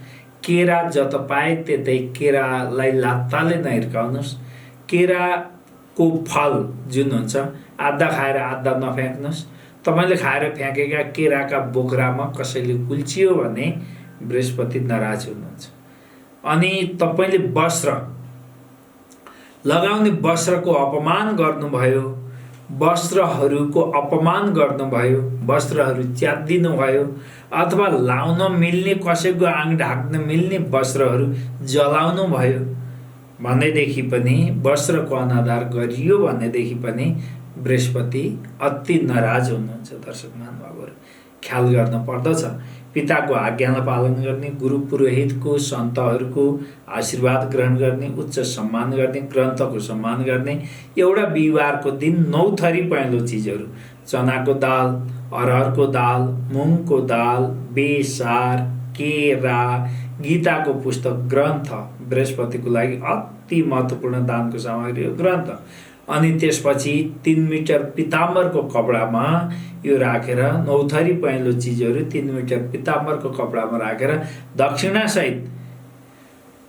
केरा जत पाए त्यतै केरालाई लात्ताले नहिर्काउनुहोस्। केराको फल जुन हुन्छ आधा खाएर आधा नफ्याँक्नुहोस्। तपाईँले खाएर फ्याँकेका केराका बोक्रामा कसैले कुल्चियो भने बृहस्पति नाराज हुनुहुन्छ। अनि तपाईँले वस्त्र लगाउने वस्त्रको अपमान गर्नुभयो, वस्त्रहरूको अपमान गर्नुभयो, वस्त्रहरू च्यातिदिनु भयो अथवा लाउन मिल्ने, कसैको आङ ढाक्न मिल्ने वस्त्रहरू जलाउनु भयो भनेदेखि पनि, वस्त्रको अनादर गरियो भनेदेखि पनि बृहस्पति अति नाराज हुनुहुन्छ। दर्शक महानुभावहरू ख्याल गर्न पर्दछ। पिताको आज्ञालाई पालन गर्ने, गुरु पुरोहितको, सन्तहरूको आशीर्वाद ग्रहण गर्ने, उच्च सम्मान गर्ने, ग्रन्थको सम्मान गर्ने। एउटा बिहिबारको दिन 9 थरी पहेँलो चिजहरू, चनाको दाल, अरहरको दाल, मुङको दाल, बेसार, केरा, गीताको पुस्तक, ग्रन्थ, बृहस्पतिको लागि अति महत्त्वपूर्ण दानको सामग्री हो ग्रन्थ। अनि त्यसपछि 3 मिटर पिताम्बरको कपडामा यो राखेर, 9 थरी पहेँलो चिजहरू 3 मिटर पिताम्बरको कपडामा राखेर दक्षिणासहित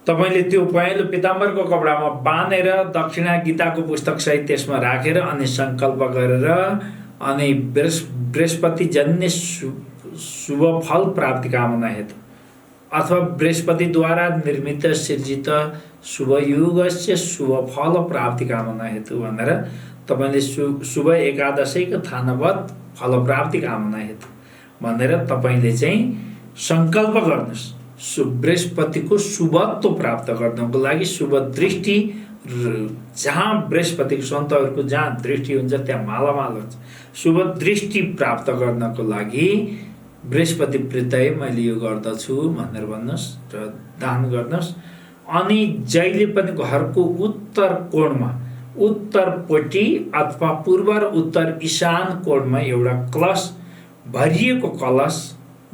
तपाईँले त्यो पहेँलो पिताम्बरको कपडामा बाँधेर दक्षिणा गीताको पुस्तकसहित त्यसमा राखेर अनि सङ्कल्प गरेर अनि बृहस्पति जन्य शुभ फल प्राप्ति कामना हेतु अथवा बृहस्पतिद्वारा निर्मित सिर्जित शुभ युगस्य शुभ फल प्राप्ति कामना हेतु भनेर तपाईँले शुभ एकादशीको थानवत फल प्राप्ति कामना हेतु भनेर तपाईँले चाहिँ सङ्कल्प गर्नुहोस्। बृहस्पतिको शुभत्व प्राप्त गर्नको लागि शुभ दृष्टि, जहाँ बृहस्पतिको सन्तहरूको जहाँ दृष्टि हुन्छ त्यहाँ मालामाल हुन्छ। शुभ दृष्टि प्राप्त गर्नको लागि बृहस्पति प्रत्यय मैले यो गर्दछु भनेर भन्नुहोस् र दान गर्नुहोस्। अनि जहिले पनि घरको उत्तर कोणमा, उत्तरपट्टि अथवा पूर्व र उत्तर ईशान कोणमा एउटा कलश, भरिएको कलश,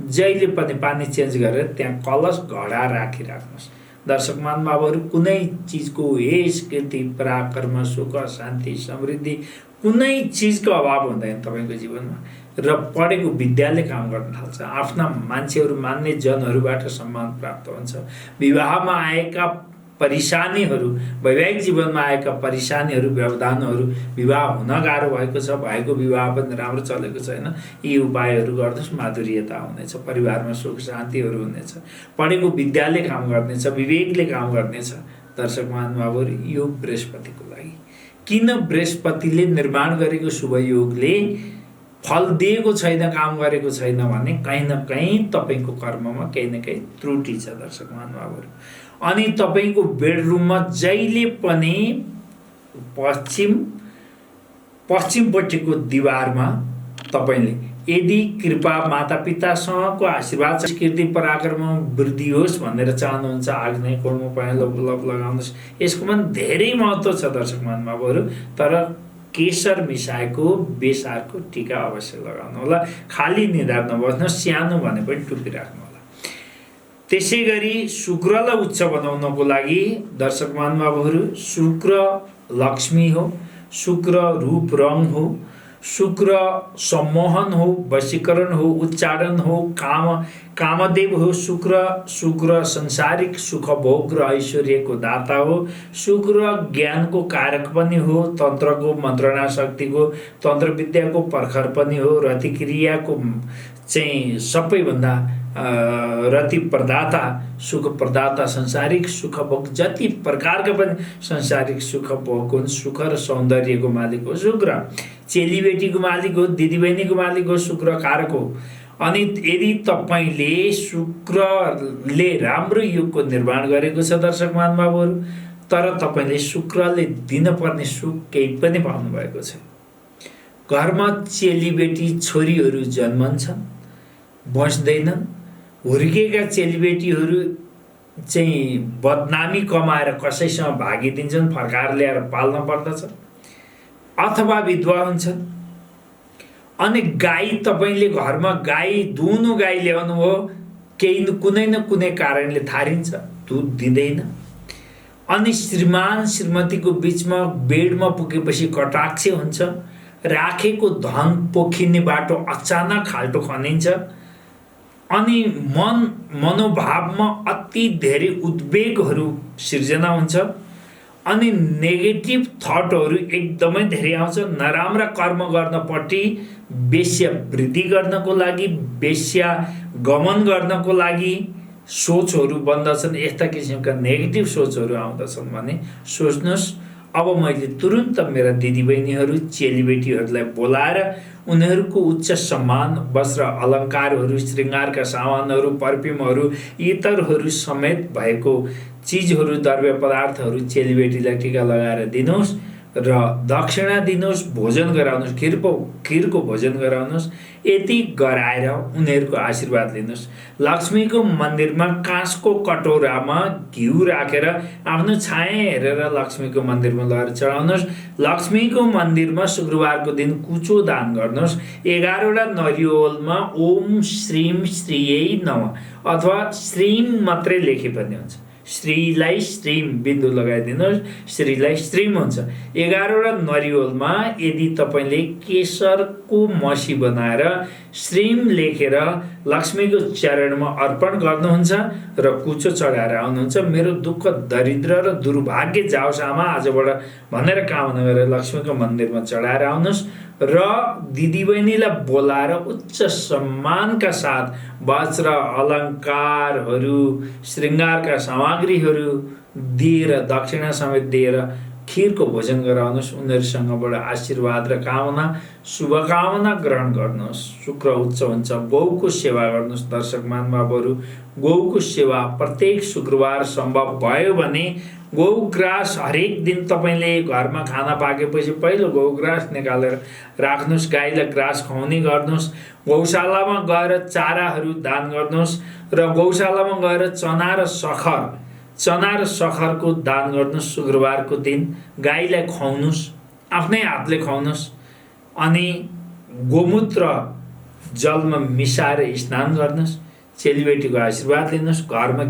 जहिले पनि पानी चेन्ज गरेर त्यहाँ कलश घडा राखिराख्नुहोस्। दर्शक महानुभावहरू कुनै चिजको हेस, कीर्ति, पराक्रम, सुख, शान्ति, समृद्धि कुनै चिजको अभाव हुँदैन तपाईँको जीवनमा र पढेको विद्याले काम गर्न थाल्छ। आफ्ना मान्छेहरू, मान्ने जनहरूबाट सम्मान प्राप्त हुन्छ। विवाहमा आएका परेशानीहरू, वैवाहिक जीवनमा आएका परेशानीहरू, व्यवधानहरू, विवाह हुन गाह्रो भएको छ, भएको विवाह पनि राम्रो चलेको छैन, यी उपायहरू गर्नुहोस्, माधुर्यता हुनेछ, परिवारमा सुख शान्तिहरू हुनेछ, पढेको विद्याले काम गर्नेछ, विवेकले काम गर्नेछ। दर्शक महानुभावहरू यो बृहस्पतिको लागि। किन बृहस्पतिले निर्माण गरेको शुभ योगले फल दिएको छैन, काम गरेको छैन भने कहीँ न कहीँ तपाईँको कर्ममा केही न केही त्रुटि छ। दर्शक महानुभावहरू अनि तपाईँको बेडरुममा जहिले पनि पश्चिमपट्टिको दिवारमा तपाईँले यदि कृपा मातापितासँगको आशीर्वाद, संस्कृति, पराक्रममा वृद्धि होस् भनेर चाहनुहुन्छ, आग्नेय कोणमा पहेँलो बल्ब लगाउनुहोस्। यसको पनि धेरै महत्त्व छ दर्शक महानुभावहरू। तर केशर मिसाएको बेसारको टीका अवश्य लगाउनु होला। खाली निधार नबस्नुहोस्, सानो भने पनि टुपी राख्नु होला। त्यसै गरी शुक्रलाई उच्च बनाउनको लागि दर्शक महानुभावहरू, शुक्र लक्ष्मी हो, शुक्र रूप रङ हो, शुक्र सम्मोहन हो, वशीकरण हो, उच्चारण हो, कामदेव हो। शुक्र संसारिक सुख भोग र ऐश्वर्यको दाता हो। शुक्र ज्ञानको कारक पनि हो, तन्त्रको, मन्त्रणा शक्तिको, तन्त्र विद्याको पर्खर पनि हो, रतिक्रियाको चाहिँ सबैभन्दा रति प्रदाता सुख प्रदाता संसारिक सुख भोग जति प्रकारका पनि संसारिक सुख भोग हुन् सुख र सौन्दर्यको मालिक हो शुक्र चेलीबेटीको मालिक हो दिदीबहिनीको मालिक हो शुक्र कारक हो अनि यदि तपाईँले शुक्रले राम्रो युगको निर्माण गरेको छ दर्शक महानुभावहरू तर तपाईँले शुक्रले दिनपर्ने सुख केही पनि पाउनु भएको छ घरमा चेलीबेटी छोरीहरू जन्मन्छन् बस्दैनन् हुर्केका चेलीबेटीहरू चाहिँ बदनामी कमाएर कसैसँग भागिदिन्छन् फर्काएर ल्याएर पाल्न पर्दछ अथवा विधवा हुन्छन् अनि गाई तपाईँले घरमा गाई दुहुनु गाई ल्याउनु हो केही कुनै न कुनै कारणले थारिन्छ दुध दिँदैन अनि श्रीमान श्रीमतीको बिचमा बेडमा पुगेपछि कटाक्ष हुन्छ राखेको धन पोखिने बाटो अचानक खाल्टो खनिन्छ अनि मनोभावमा अति धेरै उद्वेगहरू सिर्जना हुन्छ अनि नेगेटिभ थटहरू एकदमै धेरै आउँछ नराम्रा कर्म गर्नपट्टि वेश्या वृद्धि गर्नको लागि वेश्या गमन गर्नको लागि सोचहरू बन्दछन् यस्ता किसिमका नेगेटिभ सोचहरू आउँदछन् भने सोच्नुहोस् अब मैले तुरुन्त मेरा दिदीबहिनीहरू चेलीबेटीहरूलाई बोलाएर उनीहरूको उच्च सम्मान वस्त्र अलङ्कारहरू श्रृङ्गारका सामानहरू पर्फ्युमहरू इतरहरू समेत भएको चिजहरू द्रव्य पदार्थहरू चेलीबेटीलाई टिका लगाएर दिनुहोस् र दक्षिणा दिनुहोस् भोजन गराउनुहोस् खिरको भोजन गराउनुहोस् यति गराएर उनीहरूको आशीर्वाद लिनुहोस् लक्ष्मीको मन्दिरमा काँसको कटौरामा घिउ राखेर आफ्नो छाया हेरेर लक्ष्मीको मन्दिरमा लगेर चढाउनुहोस् लक्ष्मीको मन्दिरमा शुक्रबारको दिन कुचो दान गर्नुहोस् 11वटा नरिवलमा ओम श्रीम श्रीयै नमः अथवा श्रीम मात्रै लेखे पनि हुन्छ श्रीलाई श्रीम बिन्दु लगाइदिनुहोस् श्रीलाई श्रीम हुन्छ 11वटा नरिवलमा यदि तपाईँले केशरको मसी बनाएर श्रीम लेखेर लक्ष्मीको चरणमा अर्पण गर्नुहुन्छ र कुचो चढाएर आउनुहुन्छ मेरो दुःख दरिद्र र दुर्भाग्य जाओस् आमा आजबाट भनेर कामना गरेर लक्ष्मीको मन्दिरमा चढाएर आउनुहोस् र दिदीबहिनीलाई बोलाएर उच्च सम्मानका साथ वस्त्र अलङ्कारहरू श्रृङ्गारका सामग्रीहरू दिएर दक्षिणा समेत दिएर खिरको भोजन गराउनुहोस् उनीहरूसँगबाट आशीर्वाद र कामना शुभकामना ग्रहण गर्नुहोस् शुक्र उच्च हुन्छ गौको सेवा गर्नुहोस् दर्शक महानुभावहरू गौको सेवा प्रत्येक शुक्रबार सम्भव भयो भने गौग्रास हरेक दिन तपाईँले घरमा खाना पाकेपछि पहिलो गौग्रास निकालेर राख्नुहोस् गाईलाई ग्रास खुवाउने गर्नुहोस् गौशालामा गएर चाराहरू दान गर्नुहोस् र गौशालामा गएर चना र सखरको दान गर्नुहोस् शुक्रबारको दिन गाईलाई खुवाउनुहोस् आफ्नै हातले खुवाउनुहोस् अनि गोमूत्र जलमा मिसाएर स्नान गर्नुहोस् चेलीबेटीको आशीर्वाद लिनुहोस् घरमा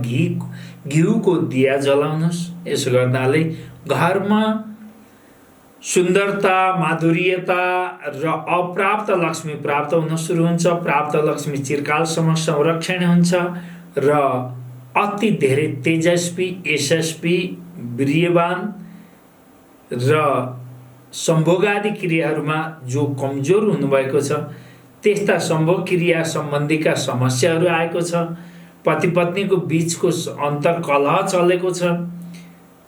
घिउको दिया जलाउनुहोस् यसो गर्नाले घरमा सुन्दरता माधुर्यता र अप्राप्त लक्ष्मी प्राप्त हुन सुरु हुन्छ प्राप्त लक्ष्मी चिरकालसम्म संरक्षण हुन्छ र अति धेरै तेजस्वी यशस्वी वीर्यवान र सम्भोगादि क्रियाहरूमा जो कमजोर हुनुभएको छ त्यस्ता सम्भोग क्रिया सम्बन्धीका समस्याहरू आएको छ पति पत्नीको बीचको अन्तर्कलह चलेको छ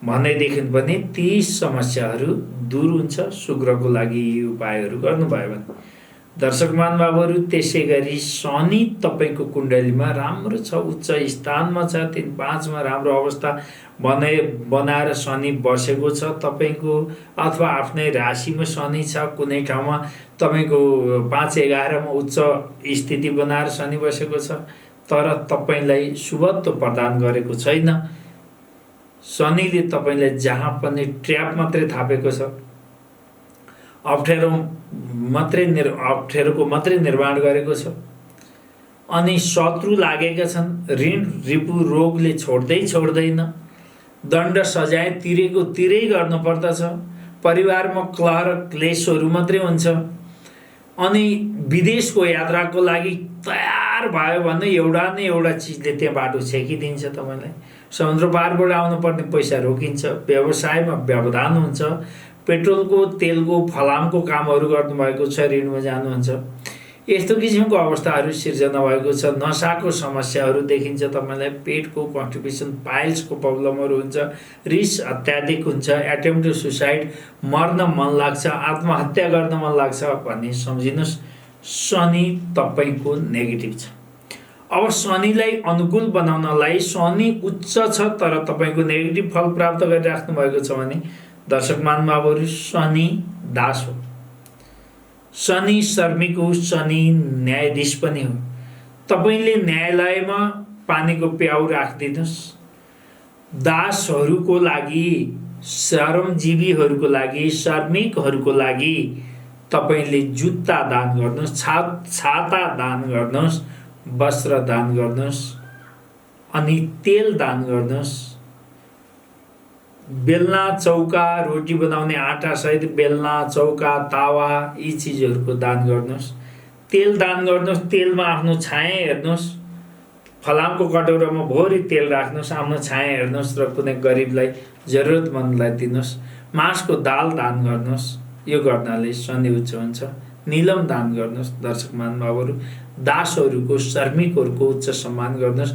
भनेदेखि पनि ती समस्याहरू दूर हुन्छ शुक्रको लागि यी उपायहरू गर्नुभयो भने दर्शक महानुभावहरू त्यसै गरी शनि तपाईँको कुण्डलीमा राम्रो छ उच्च स्थानमा छ 3-5 मा राम्रो अवस्था बनाएर शनि बसेको छ तपाईँको अथवा आफ्नै राशिमा शनि छ कुनै ठाउँमा तपाईँको 5-11 मा उच्च स्थिति बनाएर शनि बसेको छ तर तपाईँलाई शुभत्व प्रदान गरेको छैन शनिले तपाईँलाई जहाँ पनि ट्र्याप मात्रै थापेको छ अप्ठ्यारोको मात्रै निर्माण गरेको छ अनि शत्रु लागेका छन् ऋण रिपु रोगले छोड्दैन दण्ड सजाय तिरै गर्नुपर्दछ परिवारमा कलह र क्लेशहरू मात्रै हुन्छ अनि विदेशको यात्राको लागि तयार भयो भने एउटा न एउटा चिजले त्यहाँ बाटो छेकिदिन्छ तपाईँलाई समुद्र पारबाट आउनुपर्ने पैसा रोकिन्छ व्यवसायमा व्यवधान हुन्छ पेट्रोलको तेलको फलामको कामहरू गर्नुभएको छ ऋणमा जानुहुन्छ यस्तो किसिमको अवस्थाहरू सिर्जना भएको छ। नसाको समस्याहरू देखिन्छ, तपाईँलाई पेटको कन्स्टिपेसन, पाइल्सको प्रब्लमहरू हुन्छ, रिस अत्याधिक हुन्छ, एटेम्प टु सुसाइड, मर्न मन लाग्छ, आत्महत्या गर्न मन लाग्छ भन्ने सम्झिनुहोस्। शनि तपाईँको नेगेटिभ छ। अब शनिलाई अनुकूल बनाउनलाई, शनि उच्च छ तर तपाईँको नेगेटिभ फल प्राप्त गरिराख्नु भएको छ भने दर्शक महानुभावहरू, शनि दास हो, शनि श्रमिक हो, शनि न्यायाधीश पनि हो। तपाईँले न्यायालयमा पानीको प्याउ राखिदिनुहोस्। दासहरूको लागि, श्रमजीवीहरूको लागि, श्रमिकहरूको लागि तपाईँले जुत्ता दान गर्नुहोस्, छाता दान गर्नुहोस्, वस्त्र दान गर्नुहोस्, अनि तेल दान गर्नुहोस्। बेलना, चौका, रोटी बनाउने आटा सहित बेलना, चौका, तावा यी चिजहरूको दान गर्नुहोस्। तेल दान गर्नुहोस्। तेलमा आफ्नो छाया हेर्नुहोस्। फलामको कटौरामा भोरी तेल राख्नुहोस्, आफ्नो छाया हेर्नुहोस् र कुनै गरिबलाई, जरुरतमन्दलाई दिनुहोस्। मासको दाल दान गर्नुहोस्। यो गर्नाले शनि उच्च हुन्छ। नीलम दान गर्नुहोस्। दर्शक महानुभावहरू, दासहरूको, श्रमिकहरूको उच्च सम्मान गर्नुहोस्।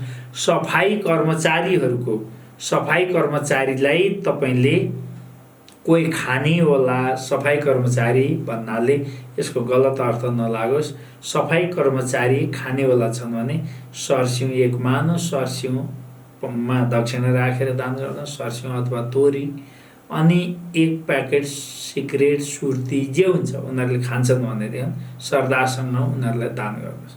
सफाई कर्मचारीलाई तपाईँले, कोही खानेवाला सफाई कर्मचारी भन्नाले यसको गलत अर्थ नलागोस्। सफाई कर्मचारी खानेवाला छन् भने सरसिउँ एक मानो, सरसिउँमा दक्षिणा राखेर दान गर्नुहोस्, सरसिउँ अथवा तोरी, अनि एक प्याकेट सिगरेट, सुर्ती जे हुन्छ उनीहरूले खान्छन् भनेदेखि श्रद्धासँग उनीहरूलाई दान गर्नुहोस्।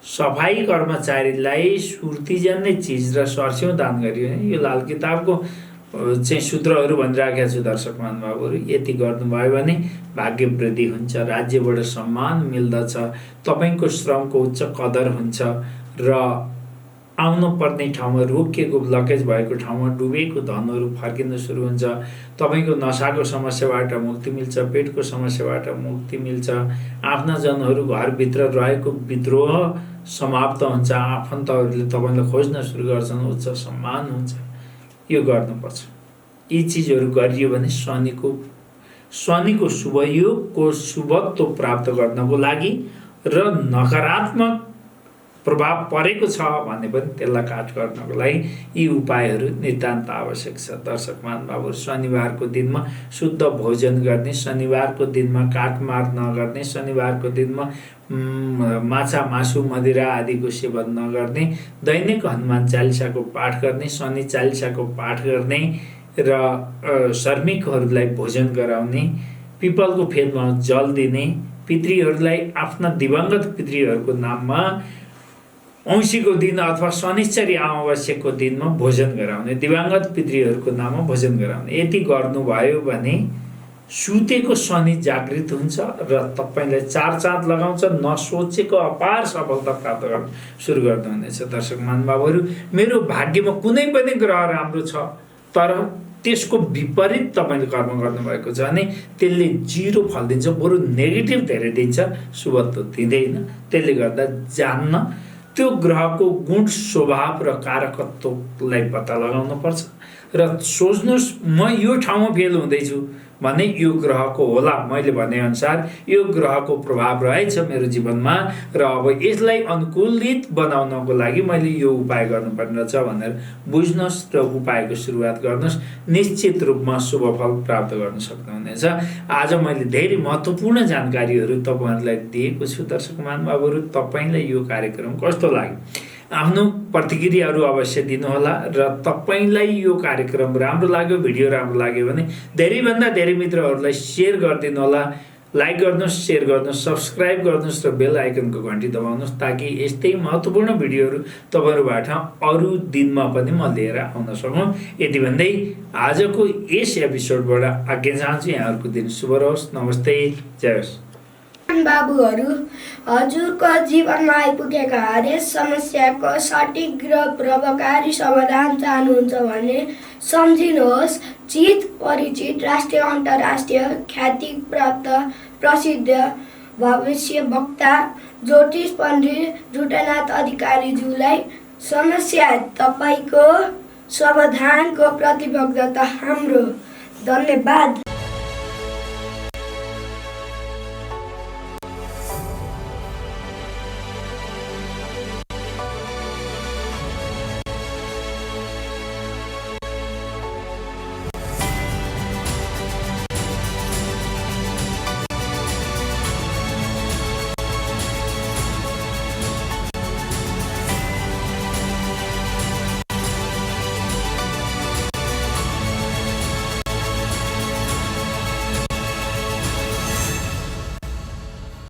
सफाई कर्मचारीलाई सुर्ती जन्ने चिज र सरसिउँ दान गरियो भने, यो लाल किताबको चाहिँ सूत्रहरू भनिराखेको छु दर्शक महानुभावहरू, यति गर्नुभयो भने भाग्य वृद्धि हुन्छ, राज्यबाट सम्मान मिल्दछ, तपाईँको श्रमको उच्च कदर हुन्छ र आउनु पर्ने ठाउँमा रोकिएको, ब्लकेज भएको ठाउँमा डुबेको धनहरू फर्किन सुरु हुन्छ। तपाईँको नसाको समस्याबाट मुक्ति मिल्छ, पेटको समस्याबाट मुक्ति मिल्छ, आफ्ना जनहरू घरभित्र रहेको विद्रोह समाप्त हुन्छ, आफन्तहरूले तपाईँलाई खोज्न सुरु गर्छन्, उच्च सम्मान हुन्छ। यो गर्नुपर्छ। यी चिजहरू गरियो भने शनिको शुभयोगको शुभत्व प्राप्त गर्नको लागि र नकारात्मक प्रभाव परेको छ भने पनि त्यसलाई काट गर्नको लागि यी उपायहरू नितान्त आवश्यक छ। दर्शक महानुभावहरू, शनिबारको दिनमा शुद्ध भोजन गर्ने, शनिबारको दिनमा काटमार नगर्ने, शनिबारको दिनमा माछा, मासु, मदिरा आदिको सेवन नगर्ने, दैनिक हनुमान चालिसाको पाठ गर्ने, शनि चालिसाको पाठ गर्ने र श्रमिकहरूलाई भोजन गराउने, पिपलको फेदमा जल दिने, पितृहरूलाई, आफ्ना दिवंगत पितृहरूको नाममा औँसीको दिन अथवा शनिश्चरी अमावस्याको दिनमा भोजन गराउने, दिवंगत पितृहरूको नाममा भोजन गराउने। यति गर्नुभयो भने सुतेको शनि जागृत हुन्छ र तपाईँलाई चार चाँद लगाउँछ, नसोचेको अपार सफलता प्राप्त गर्न सुरु गर्नुहुनेछ। दर्शक महानुभावहरू, मेरो भाग्यमा कुनै पनि ग्रह राम्रो छ तर त्यसको विपरीत तपाईँले कर्म गर्नुभएको छ भने त्यसले 0 फल दिन्छ, बरु नेगेटिभ धेरै दिन्छ, शुभत्व दिँदैन। त्यसले गर्दा जान्न त्यो ग्रहको गुण, स्वभाव र कारकत्वलाई पत्ता लगाउनु पर्छ र सोच्नुहोस्, म यो ठाउँमा फेल हुँदैछु भने यो ग्रहको होला, मैले भनेअनुसार यो ग्रहको प्रभाव रहेछ मेरो जीवनमा र अब यसलाई अनुकूलित बनाउनको लागि मैले यो उपाय गर्नुपर्ने रहेछ भनेर बुझ्नुहोस् र उपायको सुरुवात गर्नुहोस्। निश्चित रूपमा शुभ फल प्राप्त गर्न सक्नुहुनेछ। आज मैले धेरै महत्त्वपूर्ण जानकारीहरू तपाईँहरूलाई दिएको छु। दर्शक महानुभावहरू, तपाईँलाई यो कार्यक्रम कस्तो लाग्यो? आफ्नो प्रतिक्रियाहरू अवश्य दिनुहोला र तपाईँलाई यो कार्यक्रम राम्रो लाग्यो, भिडियो राम्रो लाग्यो भने धेरैभन्दा धेरै मित्रहरूलाई सेयर गरिदिनु होला। लाइक गर्नुहोस्, सेयर गर्नुहोस्, सब्सक्राइब गर्नुहोस् र बेल आइकनको घन्टी दबाउनुहोस् ताकि यस्तै महत्त्वपूर्ण भिडियोहरू तपाईँहरूबाट अरू दिनमा पनि म लिएर आउन सकौँ। यति भन्दै आजको यस एपिसोडबाट आज्ञा चाहन्छु। यहाँहरूको दिन शुभ रहोस्। नमस्ते, जय होस्। बाबुहरू, हजुरको जीवनमा आइपुगेका हरेक समस्याको सठिक र प्रभावकारी समाधान चाहनुहुन्छ भने सम्झिनुहोस्, चित परिचित राष्ट्रिय अन्तर्राष्ट्रिय ख्याति प्राप्त प्रसिद्ध भविष्य वक्ता ज्योतिष पण्डित जुटनाथ अधिकारीज्यूलाई समस्या तपाईँको समाधानको प्रतिबद्धता हाम्रो। धन्यवाद।